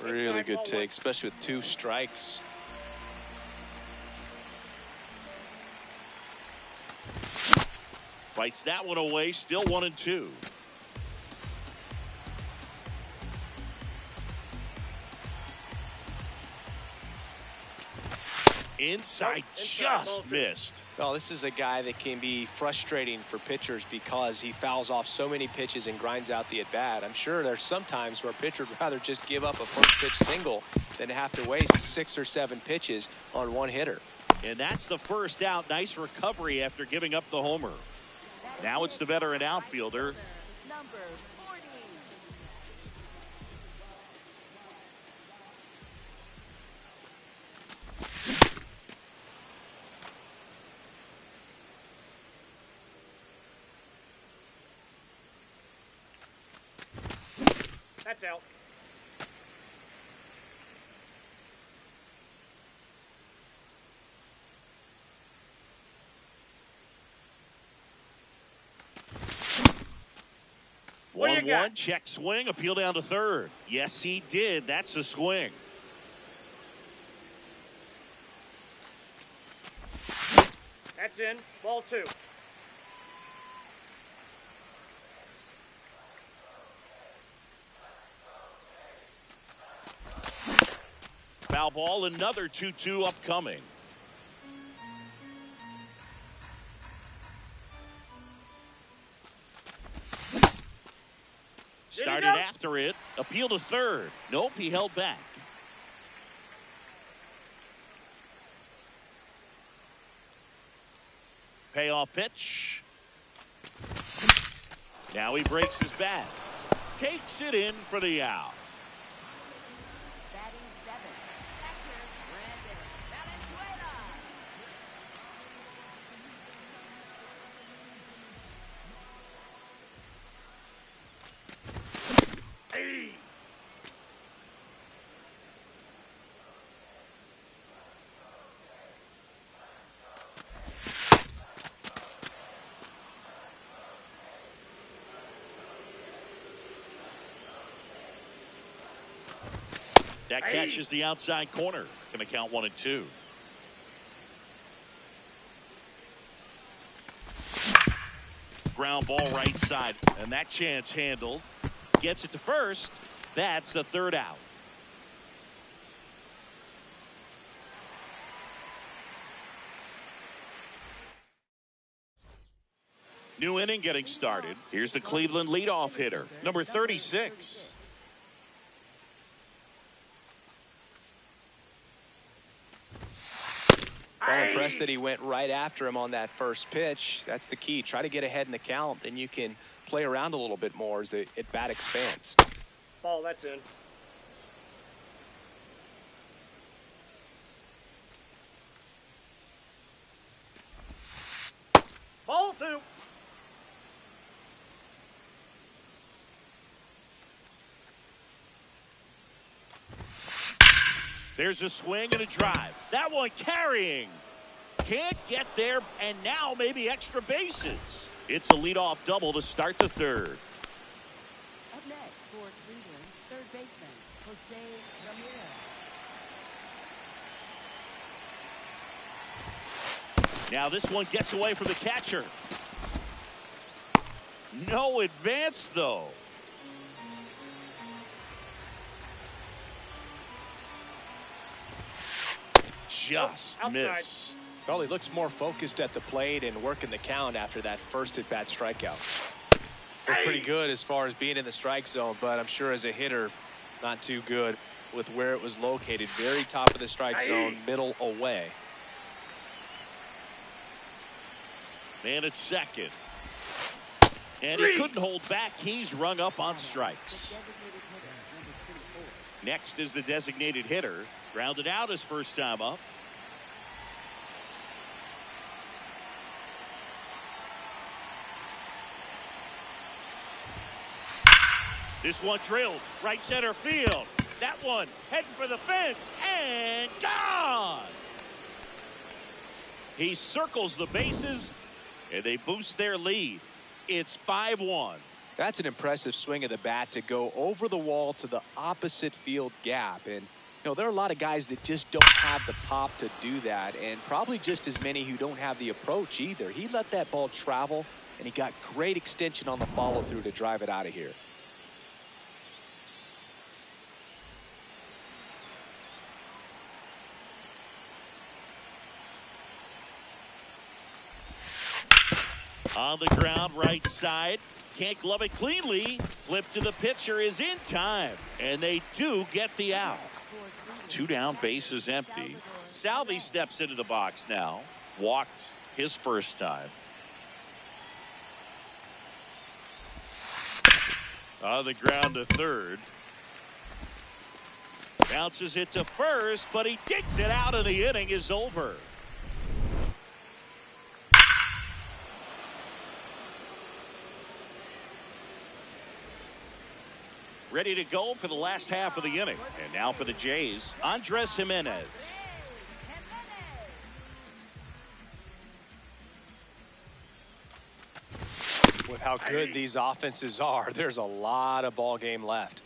Really good take, especially with 2 strikes. Fights that one away. Still 1-2. Inside, just missed. Well, this is a guy that can be frustrating for pitchers because he fouls off so many pitches and grinds out the at-bat. I'm sure there's some times where a pitcher would rather just give up a first pitch single than have to waste 6 or 7 pitches on one hitter. And that's the first out. Nice recovery after giving up the homer. Now it's the veteran outfielder. Number 40. That's out. What do you got? 1-1, check swing, appeal down to third. Yes, he did. That's a swing. That's in. Ball 2. Foul ball, another 2-2 upcoming. Started after it. Appeal to third. Nope, he held back. Payoff pitch. Now he breaks his bat. Takes it in for the out. Batting 7. Catcher, Brandon Valenzuela. Hey. That catches the outside corner. Going to count 1-2. Ground ball right side. And that chance handled. Gets it to first. That's the third out. New inning getting started. Here's the Cleveland leadoff hitter, number 36. I'm impressed that he went right after him on that first pitch. That's the key. Try to get ahead in the count, then you can play around a little bit more as the at-bat expands. Ball, that's in. Ball 2. There's a swing and a drive. That one carrying. Can't get there, and now maybe extra bases. It's a leadoff double to start the third. Up next for Cleveland, third baseman, Jose Ramirez. Now this one gets away from the catcher. No advance, though. just Outside. missed. Well, he looks more focused at the plate and working the count after that first at-bat strikeout. Looked pretty good as far as being in the strike zone, but I'm sure as a hitter, not too good with where it was located. Very top of the strike zone, middle away. Man at second. And he couldn't hold back. He's rung up on strikes. Next is the designated hitter. Grounded out his first time up. This one drilled right center field. That one heading for the fence and gone. He circles the bases and they boost their lead. It's 5-1. That's an impressive swing of the bat to go over the wall to the opposite field gap. And, you know, there are a lot of guys that just don't have the pop to do that, and probably just as many who don't have the approach either. He let that ball travel, and he got great extension on the follow-through to drive it out of here. On the ground, right side. Can't glove it cleanly. Flip to the pitcher is in time. And they do get the out. 2 down, bases empty. Salvi steps into the box now. Walked his first time. On the ground to third. Bounces it to first, but he digs it out and the inning is over. Ready to go for the last half of the inning. And now for the Jays, Andres Jimenez. With how good these offenses are, there's a lot of ball game left.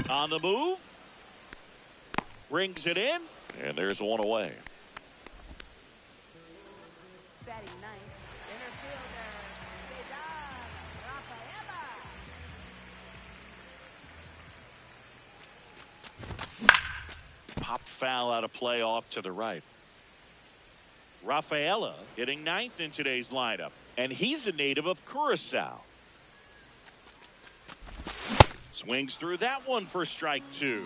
On the move. Brings it in. And there's one away. Batting ninth, center fielder, Rafaela. Pop foul out of play off to the right. Rafaela hitting ninth in today's lineup. And he's a native of Curacao. Swings through that one for strike 2.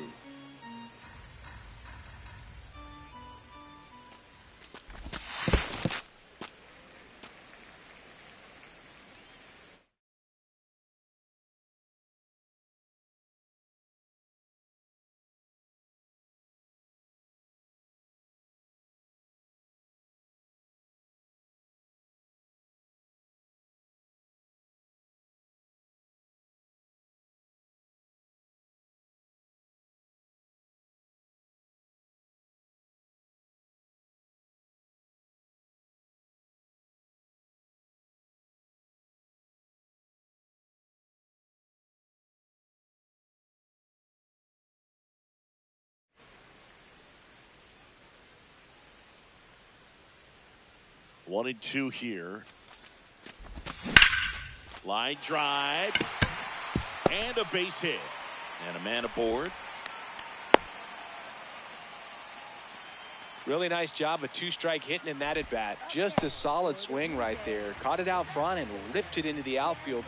One and two here. Line drive. And a base hit. And a man aboard. Really nice job of 2-strike hitting in that at bat. Just a solid swing right there. Caught it out front and ripped it into the outfield.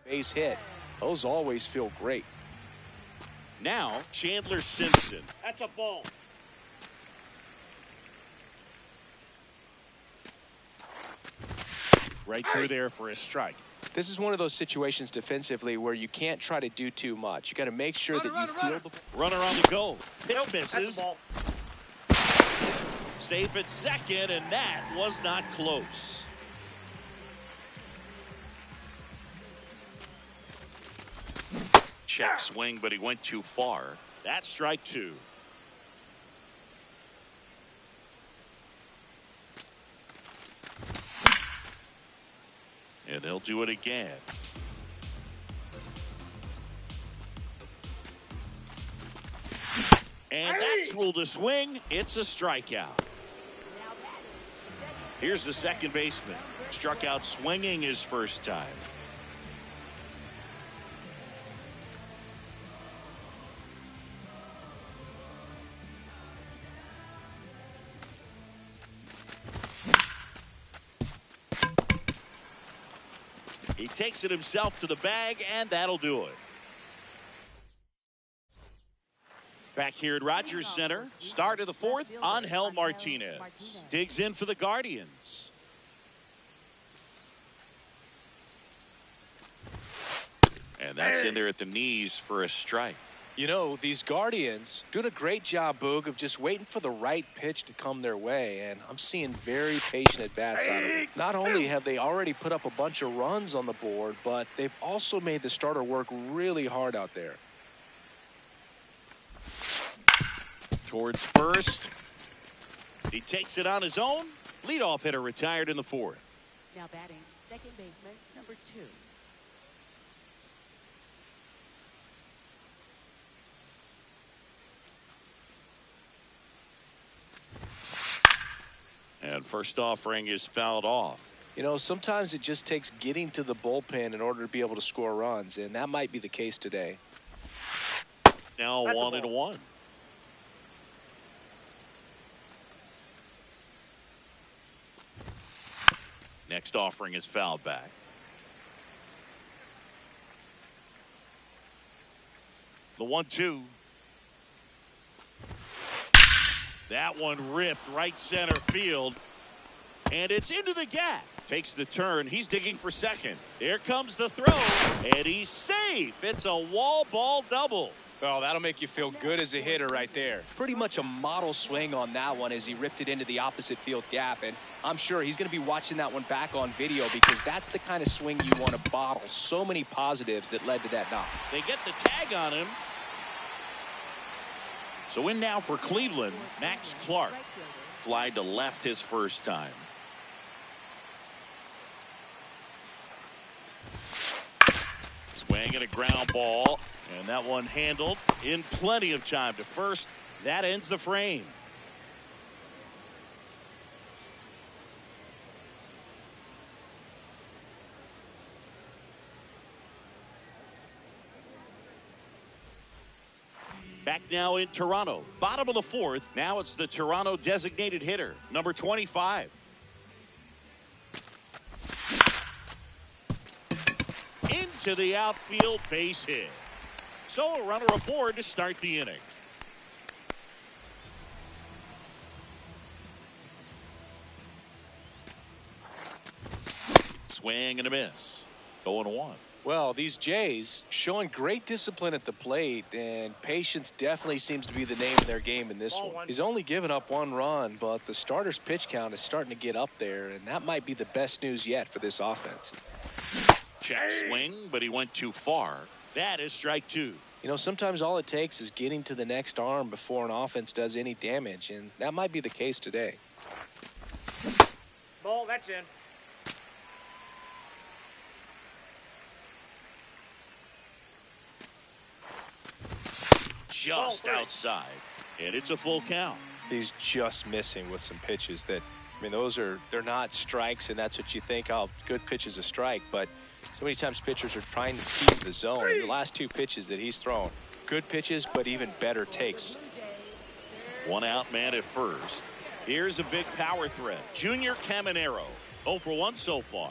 base hit. Those always feel great. Now, Chandler Simpson. That's a ball. Right through there for a strike. This is one of those situations defensively where you can't try to do too much. You got to make sure that you feel the Runner on the go. Pitch Nope, that's misses. a ball. Safe at second, and that was not close. Check swing, but he went too far. That's strike two. And he'll do it again. And that's ruled a swing. It's a strikeout. Here's the second baseman. Struck out swinging his first time. He takes it himself to the bag, and that'll do it. Back here at Rogers Center, start of the fourth, Angel Martinez digs in for the Guardians. And that's in there at the knees for a strike. You know, these Guardians doing a great job, Boog, of just waiting for the right pitch to come their way, and I'm seeing very patient at-bats out of them. Not only have they already put up a bunch of runs on the board, but they've also made the starter work really hard out there. Towards first. He takes it on his own. Leadoff hitter retired in the fourth. Now batting, second baseman, number 2. And first offering is fouled off. You know, sometimes it just takes getting to the bullpen in order to be able to score runs, and that might be the case today. Now That's a 1-1. Next offering is fouled back. The 1-2. That one ripped right center field. And it's into the gap. Takes the turn. He's digging for second. Here comes the throw. And he's safe. It's a wall ball double. Oh, that'll make you feel good as a hitter right there. Pretty much a model swing on that one as he ripped it into the opposite field gap. And I'm sure he's going to be watching that one back on video because that's the kind of swing you want to bottle. So many positives that led to that knock. They get the tag on him. So in now for Cleveland, Max Clark. Fly to left his first time. Swing and a ground ball. And that one handled in plenty of time to first. That ends the frame. Back now in Toronto. Bottom of the fourth. Now it's the Toronto designated hitter, number 25. Into the outfield, base hit. So a runner aboard to start the inning. Swing and a miss. 0-1. Well, these Jays showing great discipline at the plate, and patience definitely seems to be the name of their game in this Ball one. one. He's only given up 1 run, but the starter's pitch count is starting to get up there, and that might be the best news yet for this offense. Check swing, but he went too far. That is strike 2. You know, sometimes all it takes is getting to the next arm before an offense does any damage, and that might be the case today. Ball, that's in. Just Ball 3. outside. And it's a full count. He's just missing with some pitches that, I mean, they're not strikes, and that's what you think, oh, good pitch is a strike, but so many times pitchers are trying to tease the zone. And the last 2 pitches that he's thrown, good pitches, but even better takes. One out man at first. Here's a big power threat. Junior Caminero. 0 for 1 so far.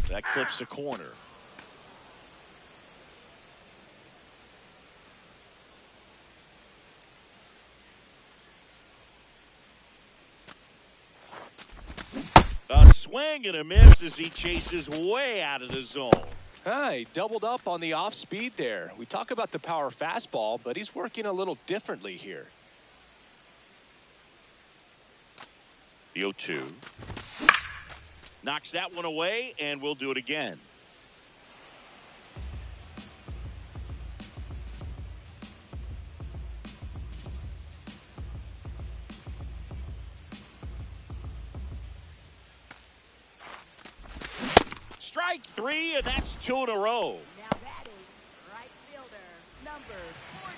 That clips the corner. A swing and a miss as he chases way out of the zone. He doubled up on the off speed there. We talk about the power fastball, but he's working a little differently here. The 0-2. Knocks that one away, and we'll do it again. Strike three, and that's 2 in a row. Now batting, right fielder, number 40.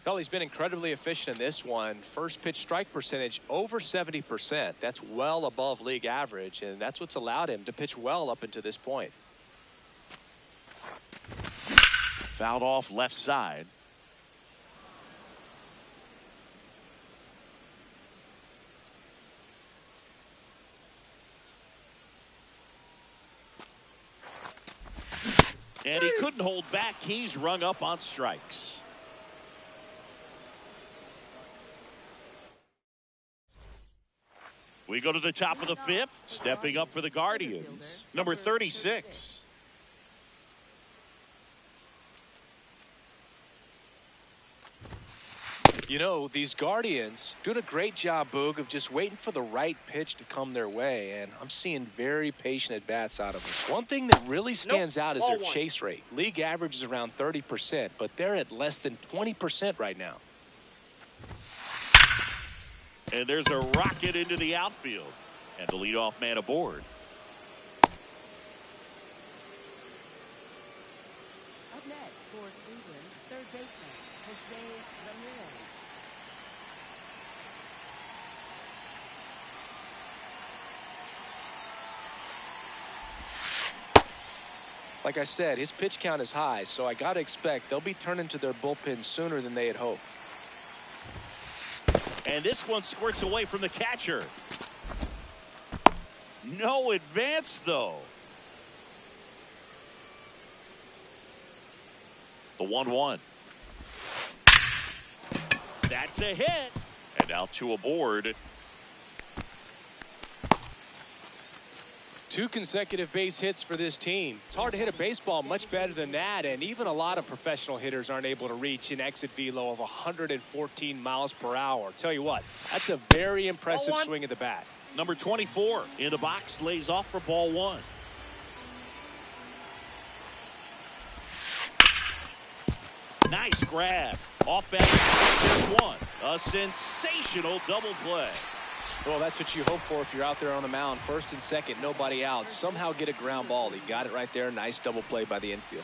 Well, he's been incredibly efficient in this one. First pitch strike percentage over 70%. That's well above league average, and that's what's allowed him to pitch well up until this point. Fouled off left side. And he couldn't hold back. He's rung up on strikes. We go to the top of the fifth. Stepping up for the Guardians, number 36. You know, these Guardians doing a great job, Boog, of just waiting for the right pitch to come their way, and I'm seeing very patient at-bats out of them. One thing that really stands out is their chase rate. League average is around 30%, but they're at less than 20% right now. And there's a rocket into the outfield, and the leadoff man aboard. Up next for Cleveland, third baseman, Jose Ramirez. Like I said, his pitch count is high, so I got to expect they'll be turning to their bullpen sooner than they had hoped. And this one squirts away from the catcher. No advance, though. The 1-1. That's a hit. And now 2 aboard. 2 consecutive base hits for this team. It's hard to hit a baseball much better than that, and even a lot of professional hitters aren't able to reach an exit velo of 114 miles per hour. Tell you what, that's a very impressive swing of the bat. Number 24 in the box lays off for ball 1. Nice grab. Off back. There's 1. A sensational double play. Well, that's what you hope for if you're out there on the mound. First and second, nobody out. Somehow get a ground ball. He got it right there. Nice double play by the infield.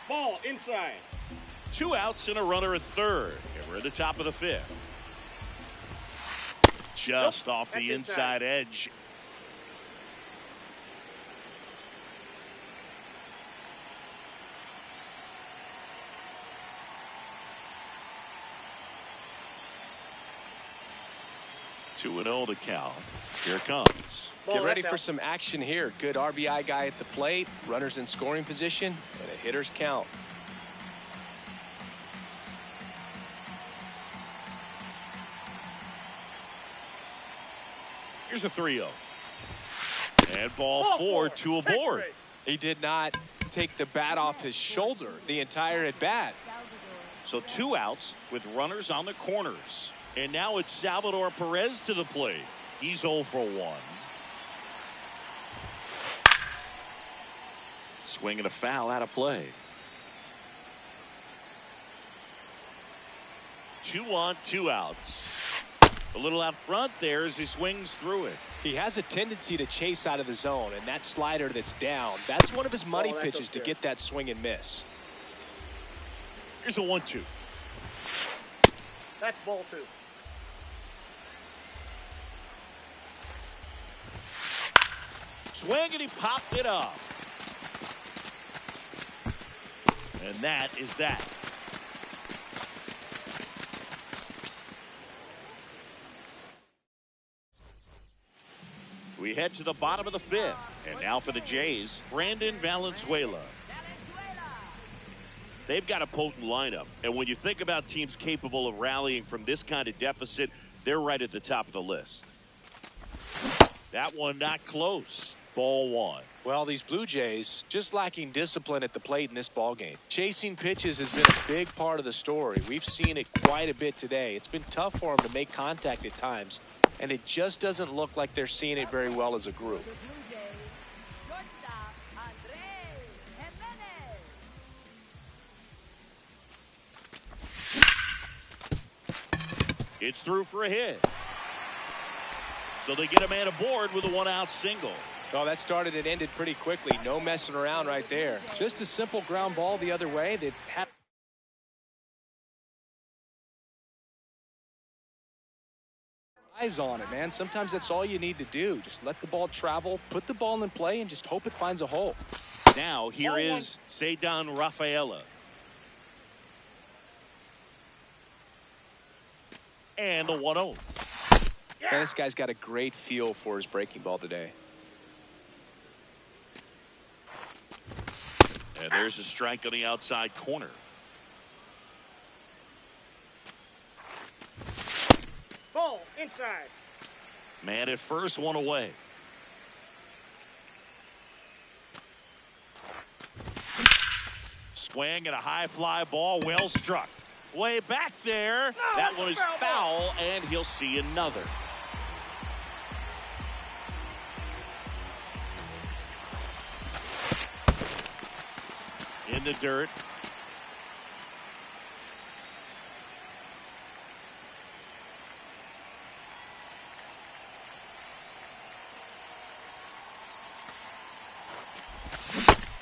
Ball inside. 2 outs and a runner at third. And we're at the top of the fifth. Just off the inside edge. Two 2-0 the count. Here it comes. Get ready for some action here. Good RBI guy at the plate. Runners in scoring position. And a hitter's count. Here's a 3-0. And ball 4, 2 aboard. He did not take the bat off his shoulder the entire at bat. So 2 outs with runners on the corners. And now it's Salvador Perez to the plate. He's 0 for 1. Swing and a foul out of play. 2 on, 2 outs. A little out front there as he swings through it. He has a tendency to chase out of the zone, and that slider that's down, that's one of his money pitches to get that swing and miss. Here's a 1-2. That's ball 2. Swing, and he popped it up. And that is that. We head to the bottom of the fifth. And now for the Jays, Brandon Valenzuela. They've got a potent lineup. And when you think about teams capable of rallying from this kind of deficit, they're right at the top of the list. That one not close. Ball one. Well, these Blue Jays just lacking discipline at the plate in this ball game. Chasing pitches has been a big part of the story. We've seen it quite a bit today. It's been tough for them to make contact at times, and it just doesn't look like they're seeing it very well as a group. It's through for a hit. So they get a man aboard with a one-out single. Oh, that started and ended pretty quickly. No messing around right there. Just a simple ground ball the other way that had eyes on it, man. Sometimes that's all you need to do. Just let the ball travel, put the ball in play, and just hope it finds a hole. Now here is Cedar Rafaela. And the 1-0. Man, this guy's got a great feel for his breaking ball today. And there's a strike on the outside corner. Ball inside. Man at first, one away. Swing and a high fly ball, well struck. Way back there. That one is foul, and he'll see another. In the dirt.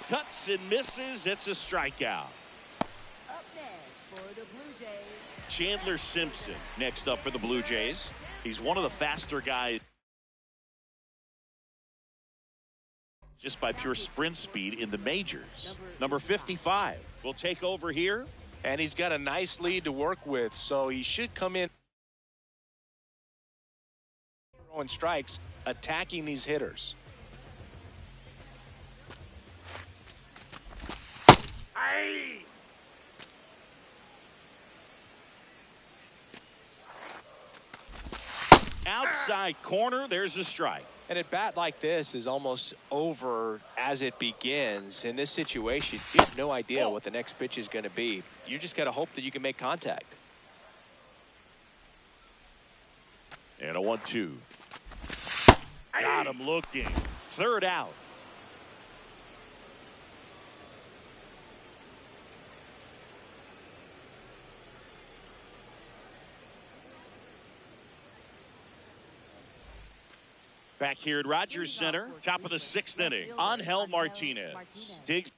Cuts and misses. It's a strikeout. Up next for the Blue Jays, Chandler Simpson next up for the Blue Jays. He's one of the faster guys just by pure sprint speed in the majors. Number 55 will take over here. And he's got a nice lead to work with, so he should come in throwing strikes, attacking these hitters. Aye. Outside corner, there's a strike. And at bat like this is almost over as it begins. In this situation, you have no idea what the next pitch is going to be. You just got to hope that you can make contact. And a 1-2. Got him looking. Third out. Back here at Rogers Center, top of the sixth inning. Angel Martinez digs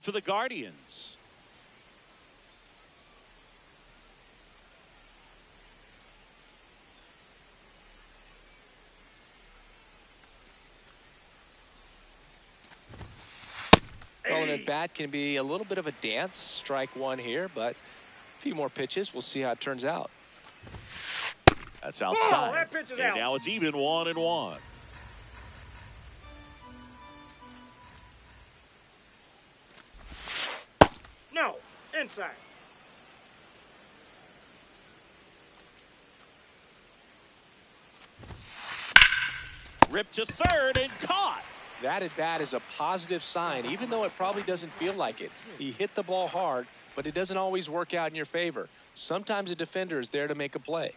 for the Guardians. Well, an at-bat can be a little bit of a dance. Strike one here, but a few more pitches. We'll see how it turns out. That's outside. Oh, that pitch is and out. now it's even 1-1. No, inside. Ripped to third and caught. That at-bat is a positive sign, even though it probably doesn't feel like it. He hit the ball hard, but it doesn't always work out in your favor. Sometimes a defender is there to make a play.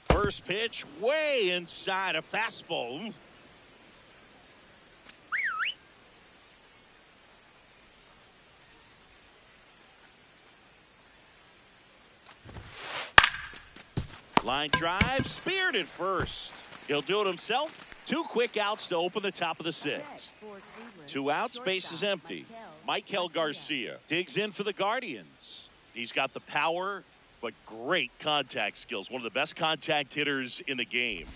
First pitch way inside a fastball. Ooh. Line drive, speared at first. He'll do it himself. 2 quick outs to open the top of the 6th. 2 outs, base is empty. Michael Garcia digs in for the Guardians. He's got the power, but great contact skills. One of the best contact hitters in the game.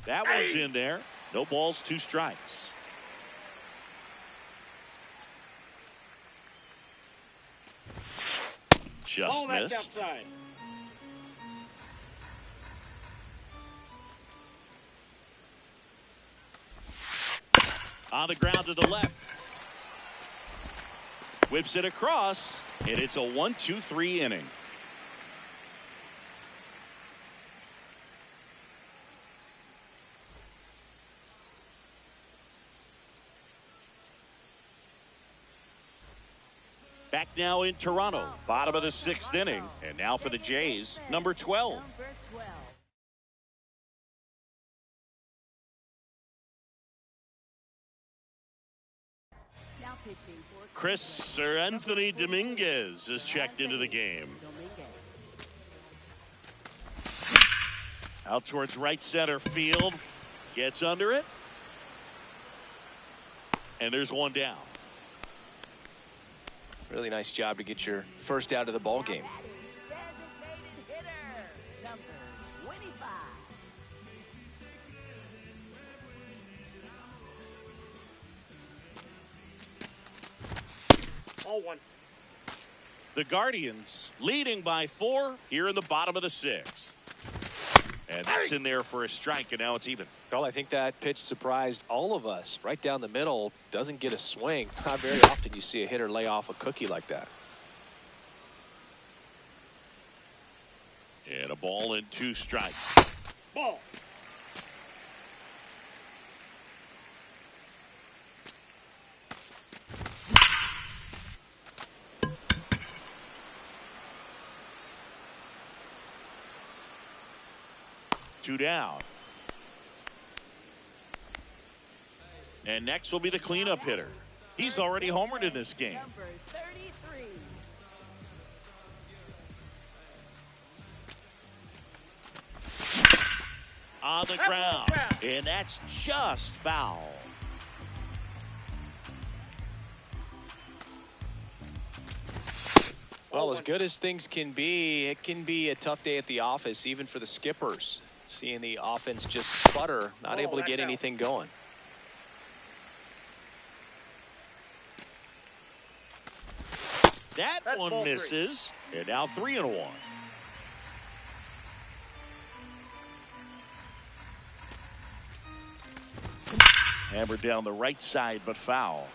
That one's in there. No balls, 2 strikes. Just Ball that's missed. outside. On the ground to the left. Whips it across, and it's a 1-2-3 inning. Back now in Toronto, bottom of the 6th inning. And now for the Jays, number 12. Anthony Dominguez is checked into the game. Out towards right center field. Gets under it. And there's one down. Really nice job to get your first out of the ball game. All one. The Guardians leading by 4 here in the bottom of the 6th. And that's in there for a strike, and now it's even. Well, I think that pitch surprised all of us. Right down the middle, doesn't get a swing. Not very often you see a hitter lay off a cookie like that. And a ball and 2 strikes. Ball. Two down. And next will be the cleanup hitter. He's already homered in this game. Number 33. On the ground. And that's just foul. Well, as good as things can be, it can be a tough day at the office, even for the skippers. Seeing the offense just sputter, not able to get anything going. That That's one ball 3. misses. And now 3-1. Hammered down the right side, but foul.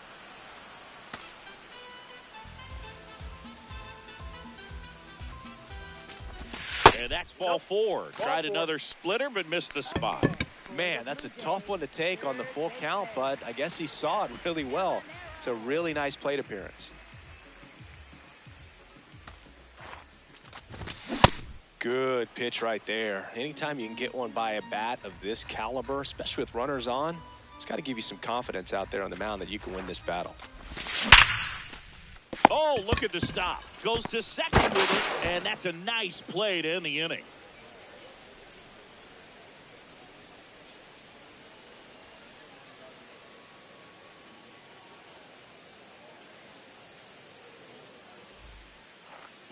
And that's ball 4. Tried another splitter, but missed the spot. Man, that's a tough one to take on the full count, but I guess he saw it really well. It's a really nice plate appearance. Good pitch right there. Anytime you can get one by a bat of this caliber, especially with runners on, it's got to give you some confidence out there on the mound that you can win this battle. Oh, look at the stop. Goes to second with it, and that's a nice play to end the inning.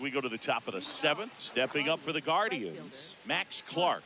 We go to the top of the 7th. Stepping up for the Guardians, Max Clark.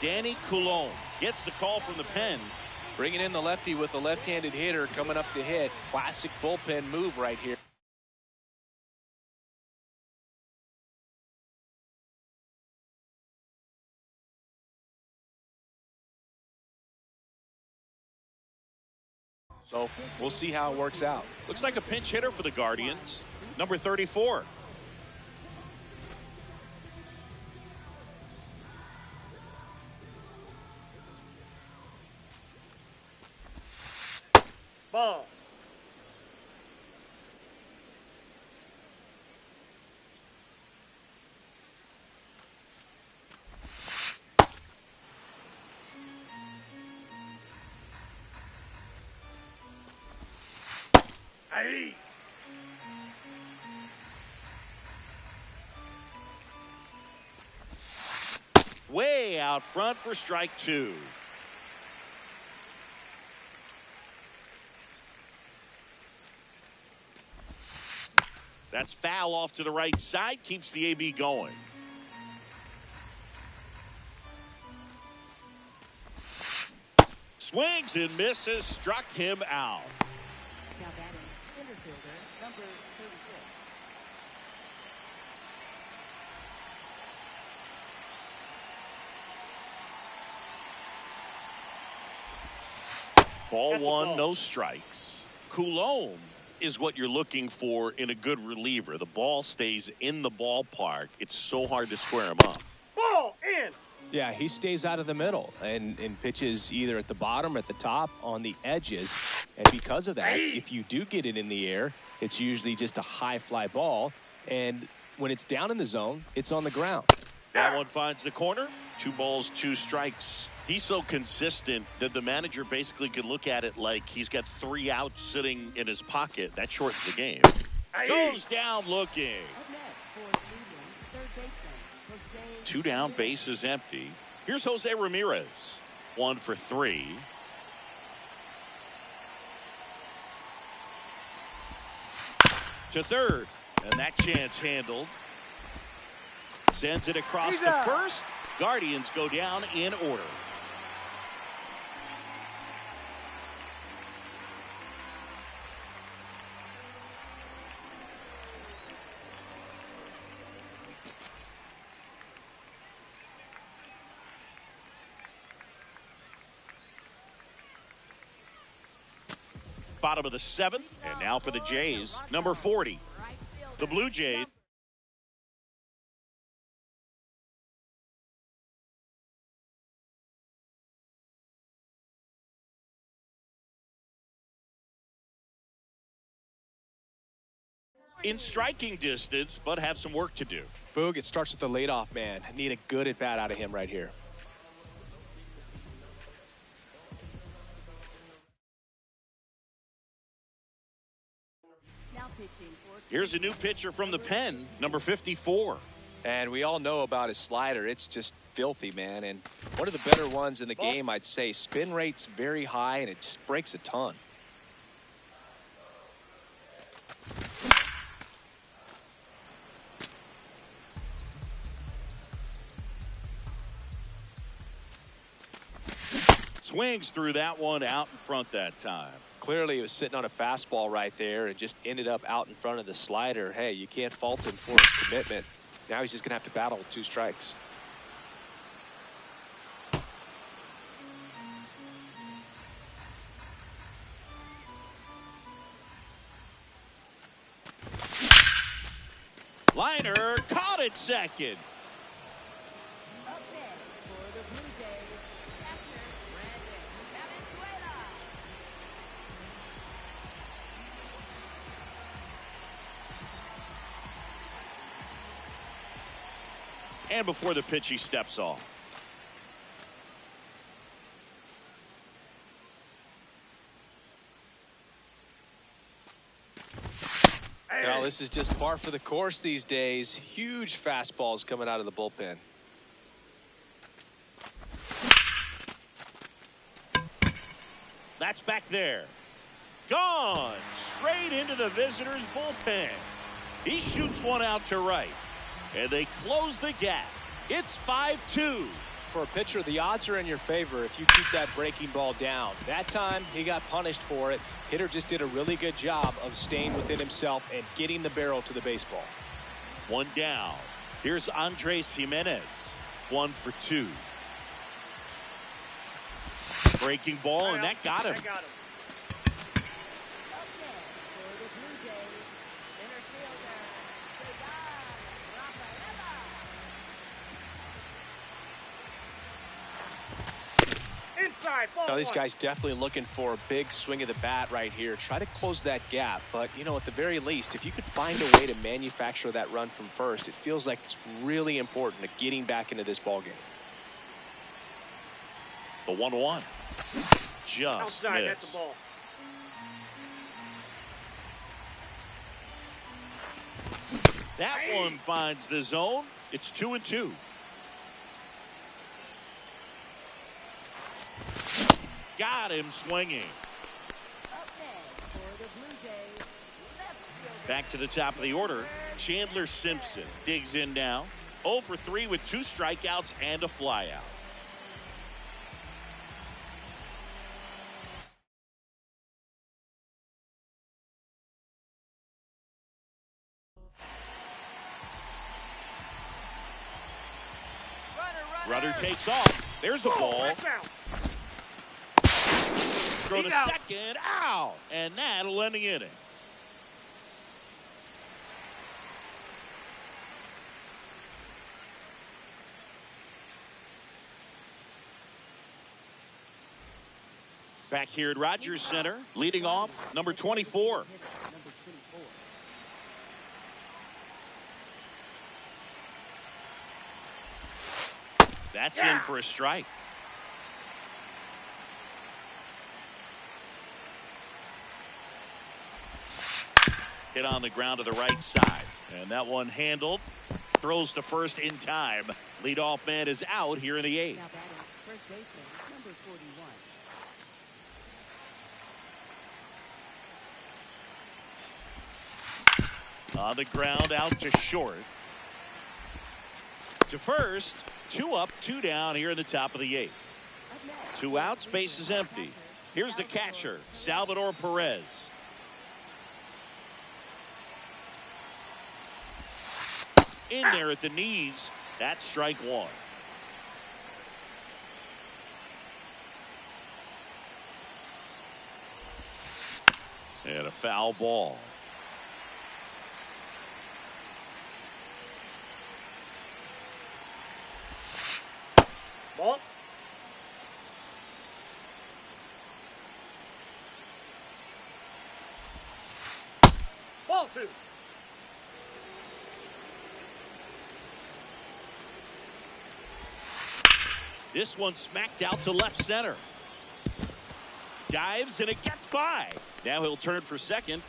Danny Coulombe gets the call from the pen. Bringing in the lefty with the left-handed hitter coming up to hit. Classic bullpen move right here. So we'll see how it works out. Looks like a pinch hitter for the Guardians. Number 34. Ball. Aye. Way out front for strike two. That's foul off to the right side. Keeps the AB going. Swings and misses. Struck him out. Now batting, center fielder, number 36. Ball That's a one, ball. no strikes. Coulombe is what you're looking for in a good reliever. The ball stays in the ballpark. It's so hard to square him up. Ball in. Yeah, he stays out of the middle and pitches either at the bottom or at the top on the edges. And because of that, if you do get it in the air, it's usually just a high fly ball. And when it's down in the zone, it's on the ground. That one finds the corner. 2 balls, 2 strikes. He's so consistent that the manager basically can look at it like he's got 3 outs sitting in his pocket. That shortens the game. Goes down looking. Up next for Cleveland, third baseman, Jose. 2 down, base is empty. Here's Jose Ramirez. 1 for 3. To third. And that chance handled. Sends it across He's the out. first. Guardians go down in order. Bottom of the 7th. And now for the Jays, number 40. The Blue Jays. In striking distance, but have some work to do. Boog, it starts with the leadoff man. Need a good at bat out of him right here. Now pitching for Here's a new pitcher from the pen, number 54. And we all know about his slider. It's just filthy, man. And one of the better ones in the game, I'd say. Spin rate's very high, and it just breaks a ton. Swings through that one out in front that time. Clearly, he was sitting on a fastball right there and just ended up out in front of the slider. Hey, you can't fault him for his commitment. Now he's just going to have to battle with 2 strikes. Liner caught it second. up next for the Blue Jays, catcher Brandon Valenzuela. And before the pitch, he steps off. Well, this is just par for the course these days. Huge fastballs coming out of the bullpen. That's back there. Gone. Straight into the visitors' bullpen. He shoots one out to right. And they close the gap. It's 5-2. For a pitcher, the odds are in your favor if you keep that breaking ball down. That time, he got punished for it. Hitter just did a really good job of staying within himself and getting the barrel to the baseball. One down. Here's Andres Jimenez. 1 for 2. Breaking ball, and that got him. That got him. Inside, ball Now, these one. guys definitely looking for a big swing of the bat right here. Try to close that gap. But, you know, at the very least, if you could find a way to manufacture that run from first, it feels like it's really important to getting back into this ball game. The 1-1. Just Outside, that's missed. the ball. That one finds the zone. It's 2-2. Got him swinging. Back to the top of the order. Chandler Simpson digs in now. 0 for 3 with 2 strikeouts and a flyout. Runner takes off. There's a ball. That's out. Throw to He's out. second. Out. And that'll end the inning. Back here at Rogers Center, leading off, number 24. That's in for a strike. Hit on the ground to the right side. And that one handled. Throws to first in time. Leadoff man is out here in the 8th. Now batting first baseman, number 41. On the ground, out to short. To first, 2 up, 2 down here in the top of the 8th. 2 outs, base is empty. Here's the catcher, Salvador Perez. In there at the knees. That's strike 1. And a foul ball. Ball. Ball 2. This one smacked out to left center. Dives and it gets by. Now he'll turn for second.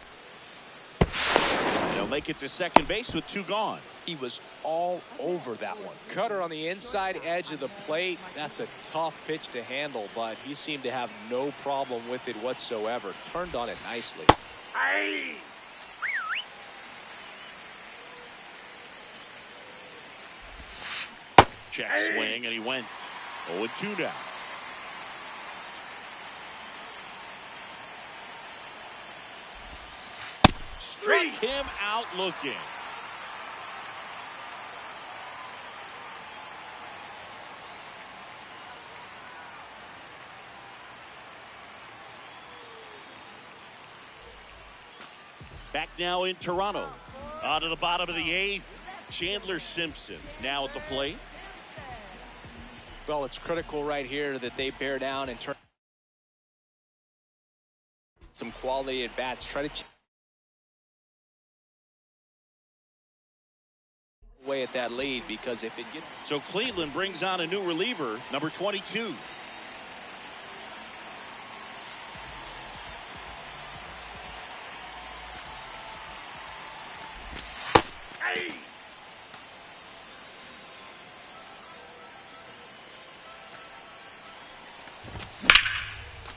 They'll make it to second base with 2 gone. He was all over that one. Cutter on the inside edge of the plate. That's a tough pitch to handle, but he seemed to have no problem with it whatsoever. Turned on it nicely. Aye. Check swing and he went 0-2 now. Struck him out looking. Back now in Toronto. On to the bottom of the 8th. Chandler Simpson now at the plate. Well, it's critical right here that they bear down and turn some quality at bats. Try to away at that lead, because if it gets So Cleveland brings on a new reliever, number 22. Aye.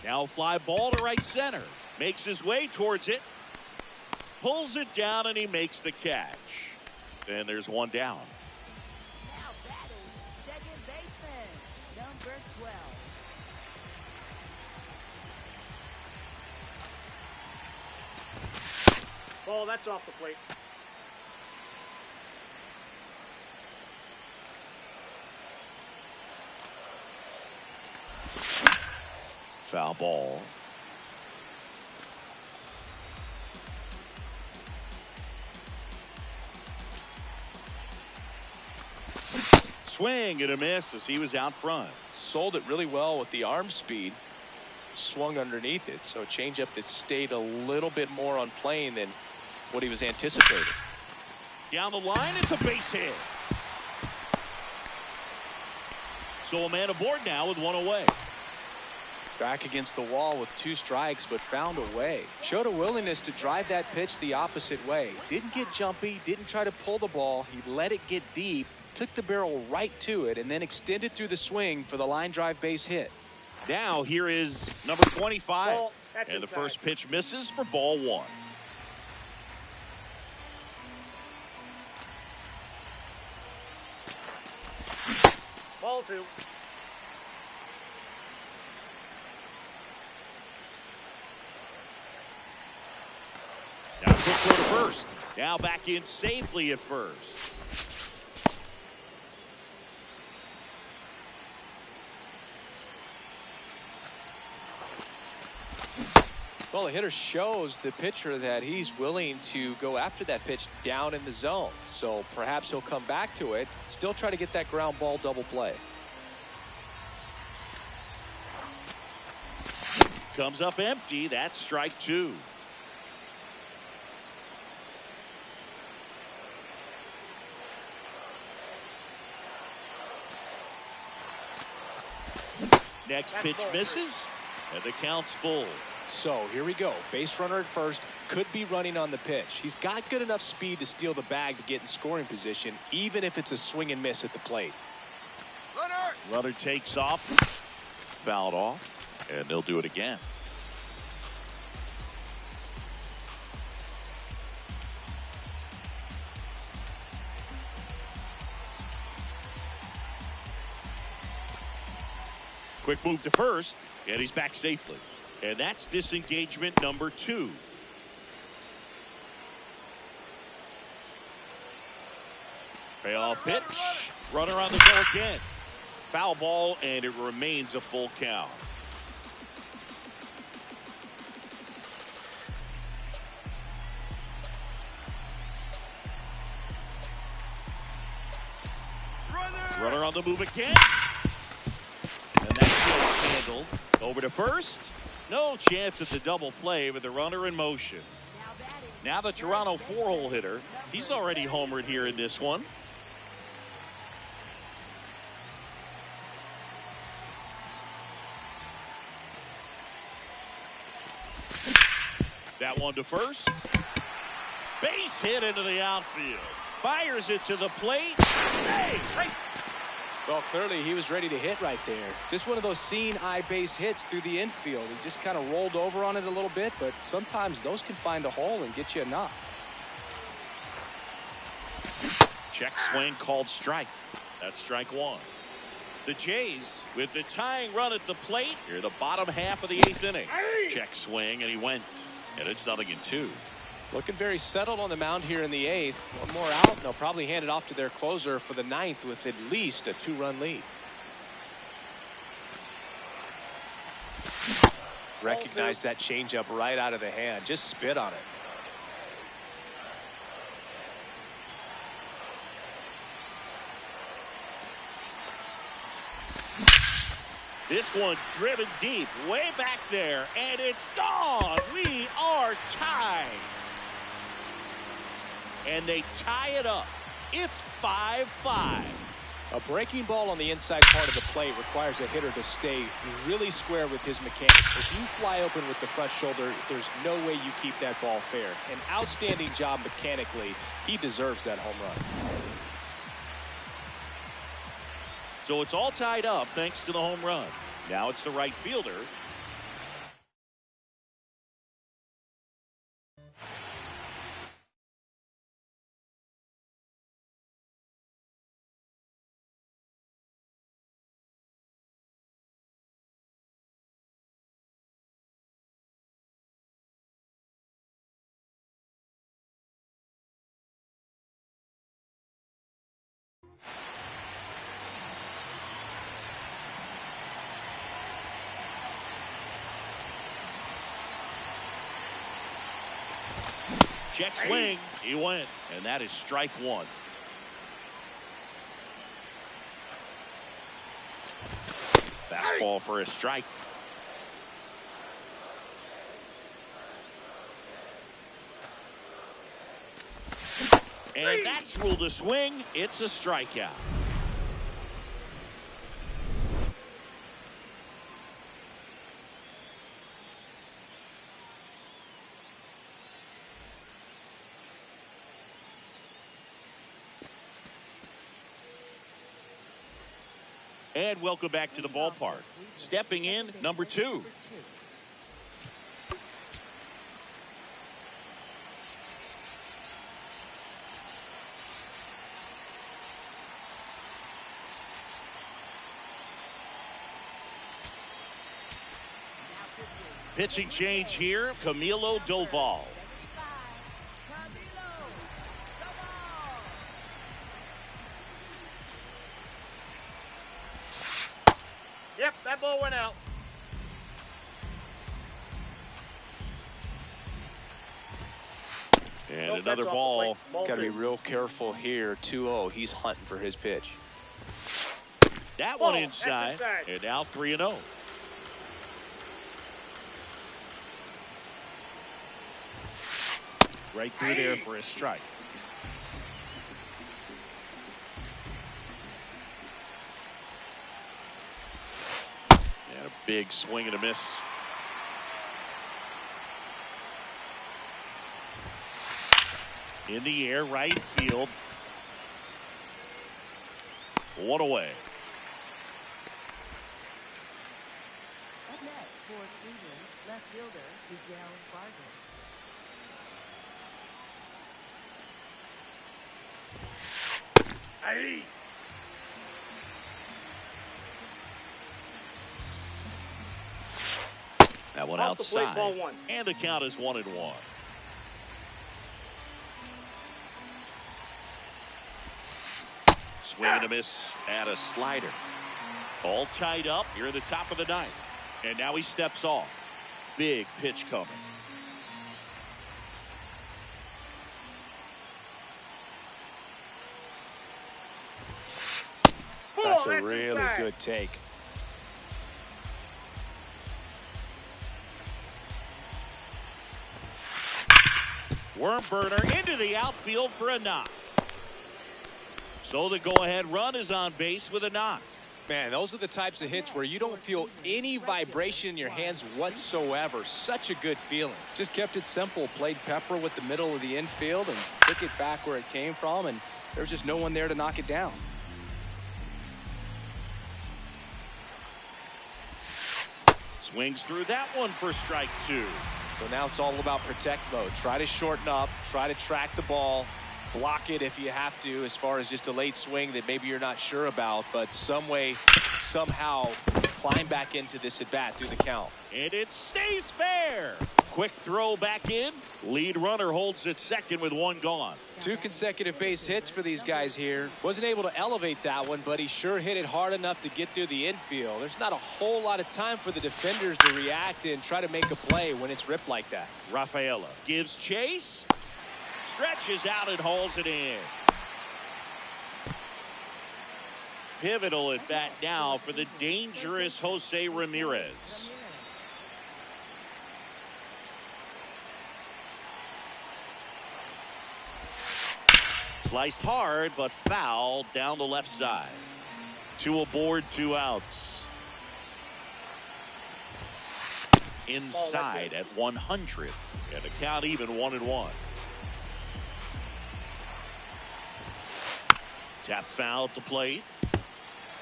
Now fly ball to right center. Makes his way towards it. Pulls it down and he makes the catch. And there's one down. Now batting second baseman, Number 12. Ball, that's off the plate. Foul ball. Swing and a miss as he was out front. Sold it really well with the arm speed. Swung underneath it, so a changeup that stayed a little bit more on plane than what he was anticipating. Down the line, it's a base hit. So a man aboard now with one away. Back against the wall with 2 strikes, but found a way. Showed a willingness to drive that pitch the opposite way. Didn't get jumpy, didn't try to pull the ball. He let it get deep, took the barrel right to it, and then extended through the swing for the line drive base hit. Now here is number 25. Ball, that's and the inside. first pitch misses for ball 1. Ball 2. Now quick throw to first. Now back in safely at first. Well, the hitter shows the pitcher that he's willing to go after that pitch down in the zone. So perhaps he'll come back to it, still try to get that ground ball double play. Comes up empty. That's strike 2. Next pitch misses, and the count's full. So here we go. Base runner at first, could be running on the pitch. He's got good enough speed to steal the bag to get in scoring position, even if it's a swing and miss at the plate. Runner takes off, fouled off, and they'll do it again. Quick move to first, and he's back safely. And that's disengagement number 2. Payoff pitch. Runner on the go again. Foul ball, and it remains a full count. Runner on the move again. And that's handled. Over to first. No chance at the double play with the runner in motion. Now the Toronto 4-hole hitter. He's already homered here in this one. That one to first. Base hit into the outfield. Fires it to the plate. Hey! Well, clearly he was ready to hit right there. Just one of those seeing eye base hits through the infield. He just kind of rolled over on it a little bit, but sometimes those can find a hole and get you a knock. Check swing called strike. That's strike 1. The Jays with the tying run at the plate here, the bottom half of the 8th inning. Check swing, and he went. And it's 0-2. Looking very settled on the mound here in the 8th. One more out, and they'll probably hand it off to their closer for the 9th with at least a 2-run lead. Recognize that changeup right out of the hand. Just spit on it. This one driven deep, way back there, and it's gone. We are tied. And they tie it up. It's 5-5. A breaking ball on the inside part of the plate requires a hitter to stay really square with his mechanics. If you fly open with the front shoulder, there's no way you keep that ball fair. An outstanding job mechanically. He deserves that home run. So it's all tied up thanks to the home run. Now it's the right fielder. Check swing. He went. And that is strike one. Fastball for a strike. And that's ruled a swing. It's a strikeout. And welcome back to the ballpark. Stepping in, number 2. Pitching change here, Camilo Doval. Yep, that ball went out. And Nope, another that's off the ball. plate. Ball Got to be 2. real careful here. 2-0. He's hunting for his pitch. That Ball, one that's inside. inside. And now 3-0. Right through there for a strike. And a big swing and a miss. In the air, right field. One away. Up next for Cleveland, left fielder Miguel Vargas. Aye. That one Off the plate, outside. ball 1. And the count is 1-1. Swing and a miss and a slider. All tied up here at the top of the 9th. And now he steps off. Big pitch coming. That's a that's really inside. good take. Worm burner into the outfield for a knock. So the go-ahead run is on base with a knock. Man, those are the types of hits where you don't feel any vibration in your hands whatsoever. Such a good feeling. Just kept it simple. Played pepper with the middle of the infield and took it back where it came from, and there was just no one there to knock it down. Swings through that one for strike 2. So now it's all about protect mode. Try to shorten up, try to track the ball, block it if you have to, as far as just a late swing that maybe you're not sure about, but some way, somehow climb back into this at bat through the count. And it stays fair. Quick throw back in. Lead runner holds at second with 1 gone. 2 consecutive base hits for these guys here. Wasn't able to elevate that one, but he sure hit it hard enough to get through the infield. There's not a whole lot of time for the defenders to react and try to make a play when it's ripped like that. Rafaela gives chase. Stretches out and hauls it in. Pivotal at bat now for the dangerous Jose Ramirez. Sliced hard, but foul down the left side. 2 aboard, 2 outs. Inside at 100. And the count even 1-1. Tap foul at the plate.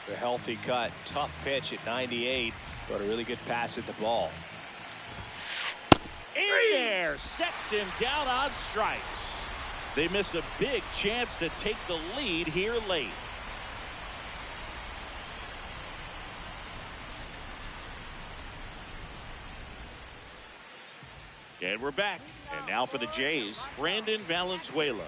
The healthy cut, tough pitch at 98, but a really good pass at the ball. In there, sets him down on strikes. They miss a big chance to take the lead here late. And we're back. And now for the Jays, Brandon Valenzuela.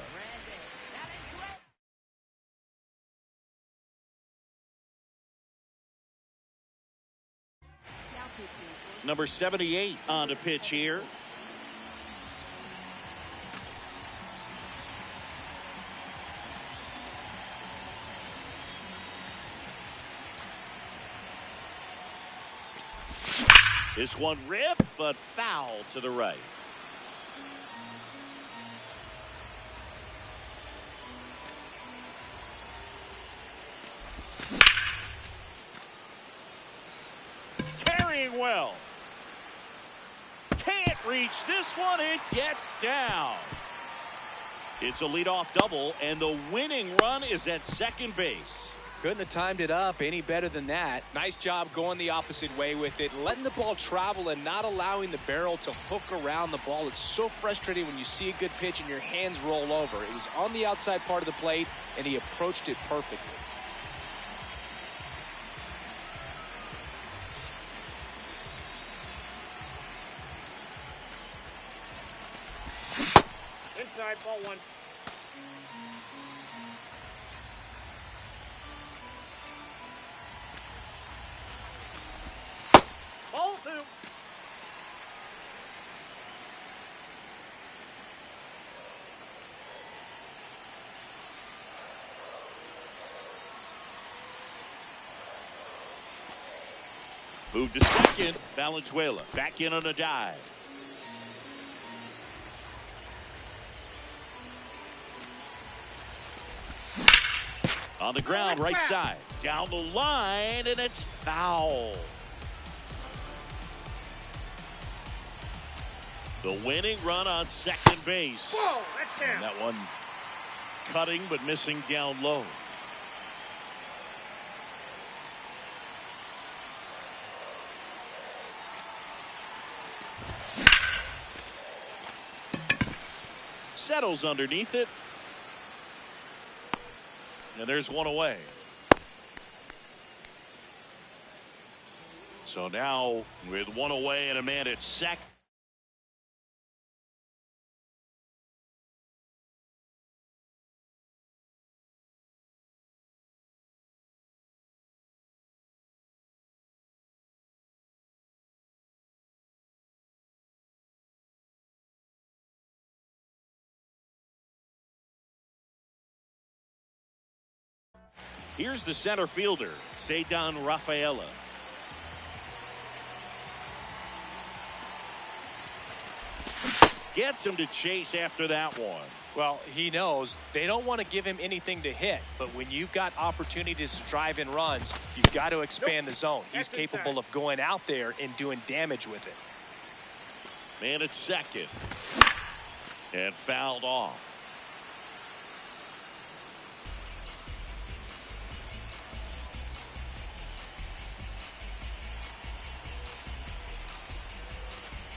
Number 78 on the pitch here. This one ripped, but foul to the right. Carrying well. Can't reach this one. It gets down. It's a leadoff double, and the winning run is at second base. Couldn't have timed it up any better than that. Nice job going the opposite way with it, letting the ball travel and not allowing the barrel to hook around the ball. It's so frustrating when you see a good pitch and your hands roll over. It was on the outside part of the plate, and he approached it perfectly. Inside, ball one. Ball two. Move to second. Valenzuela back in on a dive. On the ground, right side. Down the line, and it's foul. The winning run on second base. Whoa, that's down. And that one cutting but missing down low. Settles underneath it. And there's one away. So now with one away and a man at second. Here's the center fielder, Ceddanne Rafaela. Gets him to chase after that one. Well, he knows they don't want to give him anything to hit, but when you've got opportunities to drive in runs, you've got to expand the zone. He's capable of going out there and doing damage with it. Man at second. And fouled off.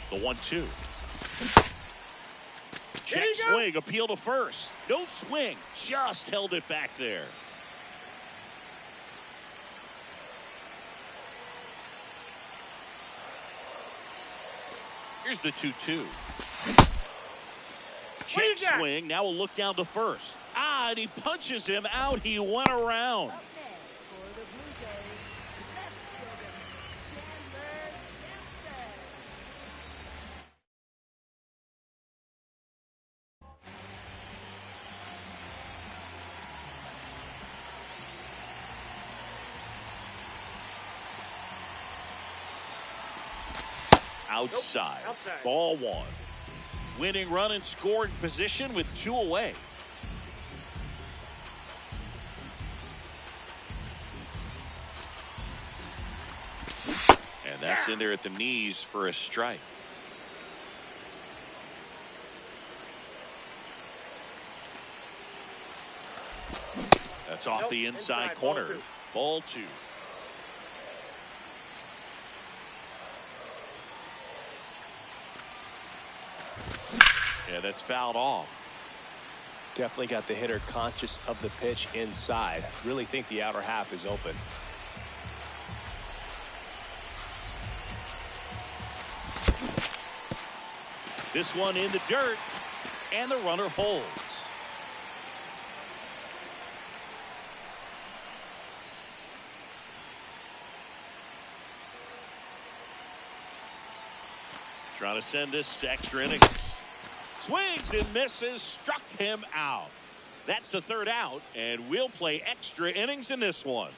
The 1-2. Check swing, appeal to first. No swing, just held it back there. Here's the 2-2. Check swing, now we'll look down to first. And he punches him out. He went around. Outside. Ball one. Winning run in scoring position with 2 away. And that's in there at the knees for a strike. That's off the inside corner. Ball 2. Yeah, that's fouled off. Definitely got the hitter conscious of the pitch inside. Really think the outer half is open. This one in the dirt, and the runner holds. Trying to send this to extra innings. Swings and misses, struck him out. That's the 3rd out, and we'll play extra innings in this one.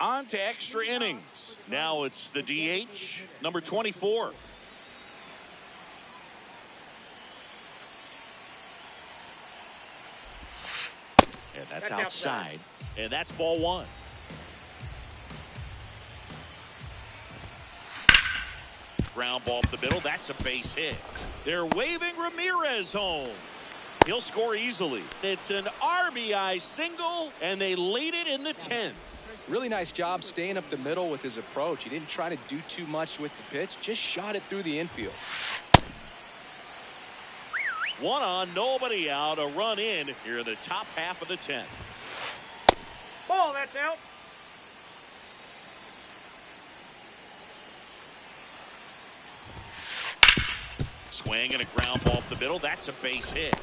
On to extra innings. Now it's the DH, number 24. And that's outside. And that's ball one. Ground ball up the middle. That's a base hit. They're waving Ramirez home. He'll score easily. It's an RBI single, and they lead it in the 10th. Really nice job staying up the middle with his approach. He didn't try to do too much with the pitch, just shot it through the infield. One on, nobody out, a run in here in the top half of the 10th. Ball, that's out. Swing and a ground ball up the middle. That's a base hit.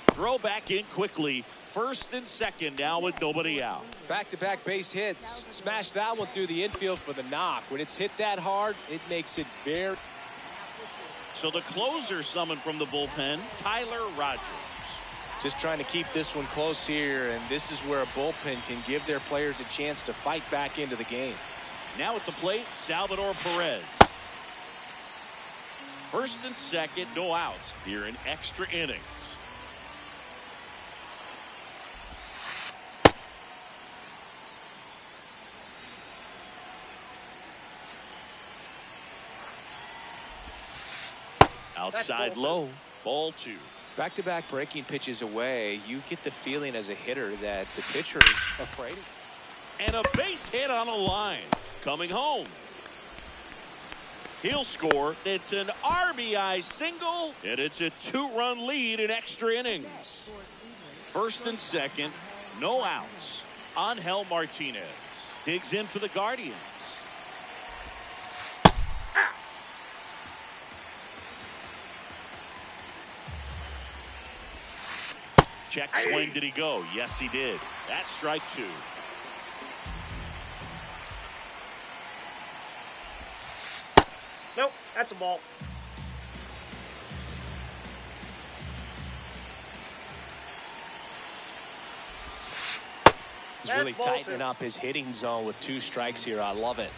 Throw back in quickly. First and second now with nobody out. Back-to-back base hits. Smash that one through the infield for the knock. When it's hit that hard, it makes it very... So the closer summoned from the bullpen, Tyler Rogers. Just trying to keep this one close here, and this is where a bullpen can give their players a chance to fight back into the game. Now at the plate, Salvador Perez. First and second, no outs here in extra innings. Outside low, ball two. Back-to-back breaking pitches away, you get the feeling as a hitter that the pitcher is afraid. And a base hit on a line. Coming home. He'll score. It's an RBI single, and it's a 2-run lead in extra innings. First and second, no outs. Angel Martinez digs in for the Guardians. Check swing, did he go? Yes, he did. That's strike two. Nope, that's a ball. He's really tightening up his hitting zone with 2 strikes here. I love it.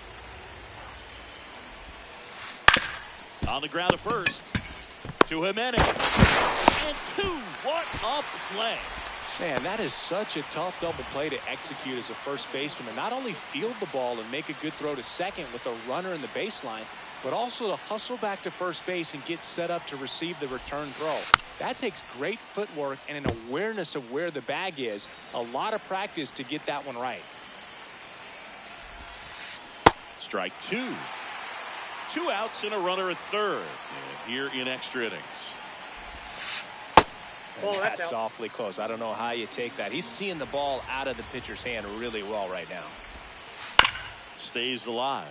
On the ground at first. To Jimenez. And 2. What a play. Man, that is such a tough double play to execute as a first baseman. To not only field the ball and make a good throw to second with a runner in the baseline, but also to hustle back to first base and get set up to receive the return throw. That takes great footwork and an awareness of where the bag is. A lot of practice to get that one right. Strike 2. 2 outs and a runner at third. And here in extra innings. And that's awfully close. I don't know how you take that. He's seeing the ball out of the pitcher's hand really well right now. Stays alive.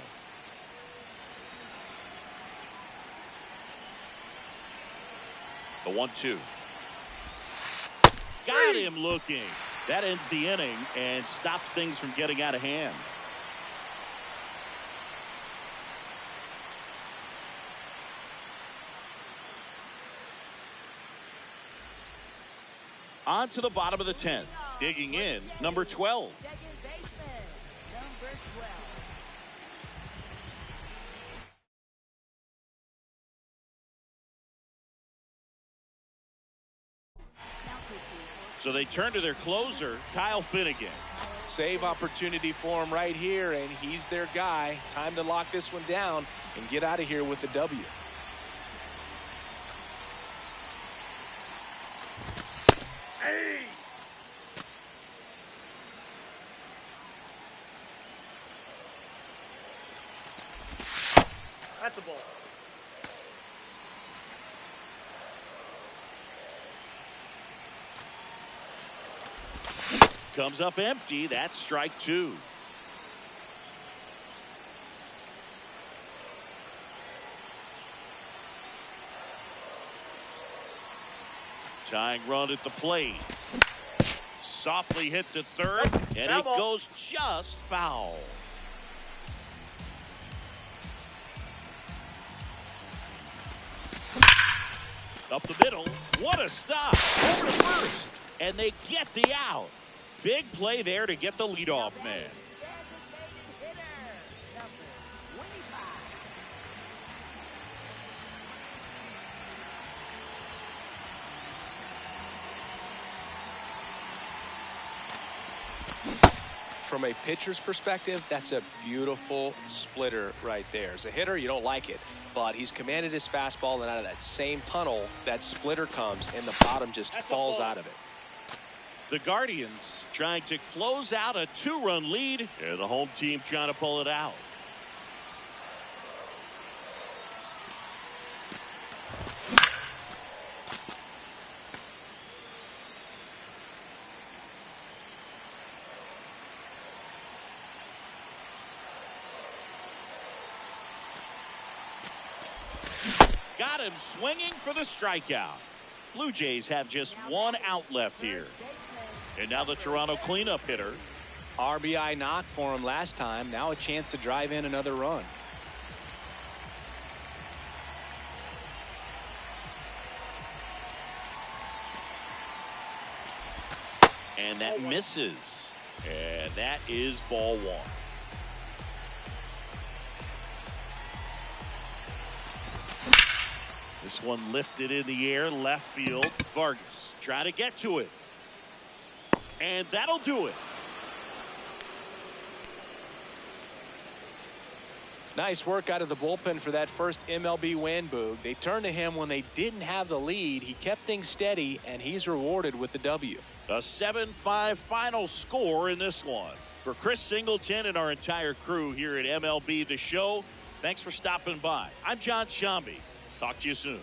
The 1-2. Got him looking. That ends the inning and stops things from getting out of hand. On to the bottom of the 10th. Digging in, number 12. Second baseman, number 12. So they turn to their closer, Kyle Finnegan. Save opportunity for him right here, and he's their guy. Time to lock this one down and get out of here with the W. Hey! That's a ball. Comes up empty. That's strike 2. Tying run at the plate. Softly hit to third, and it goes just foul. Up the middle. What a stop. Over to first. And they get the out. Big play there to get the leadoff man. Designated hitter, number 25. From a pitcher's perspective, that's a beautiful splitter right there. As a hitter, you don't like it, but he's commanded his fastball, and out of that same tunnel, that splitter comes, and the bottom just falls out of it. The Guardians trying to close out a 2-run lead, and the home team trying to pull it out. Got him swinging for the strikeout. Blue Jays have just 1 out left here. And now the Toronto cleanup hitter. RBI knock for him last time. Now a chance to drive in another run. And that misses. And that is ball 1. This one lifted in the air, left field. Vargas try to get to it. And that'll do it. Nice work out of the bullpen for that first MLB win, Boog. They turned to him when they didn't have the lead. He kept things steady, and he's rewarded with the W. A 7-5 final score in this one. For Chris Singleton and our entire crew here at MLB The Show, thanks for stopping by. I'm John Shambi. Talk to you soon.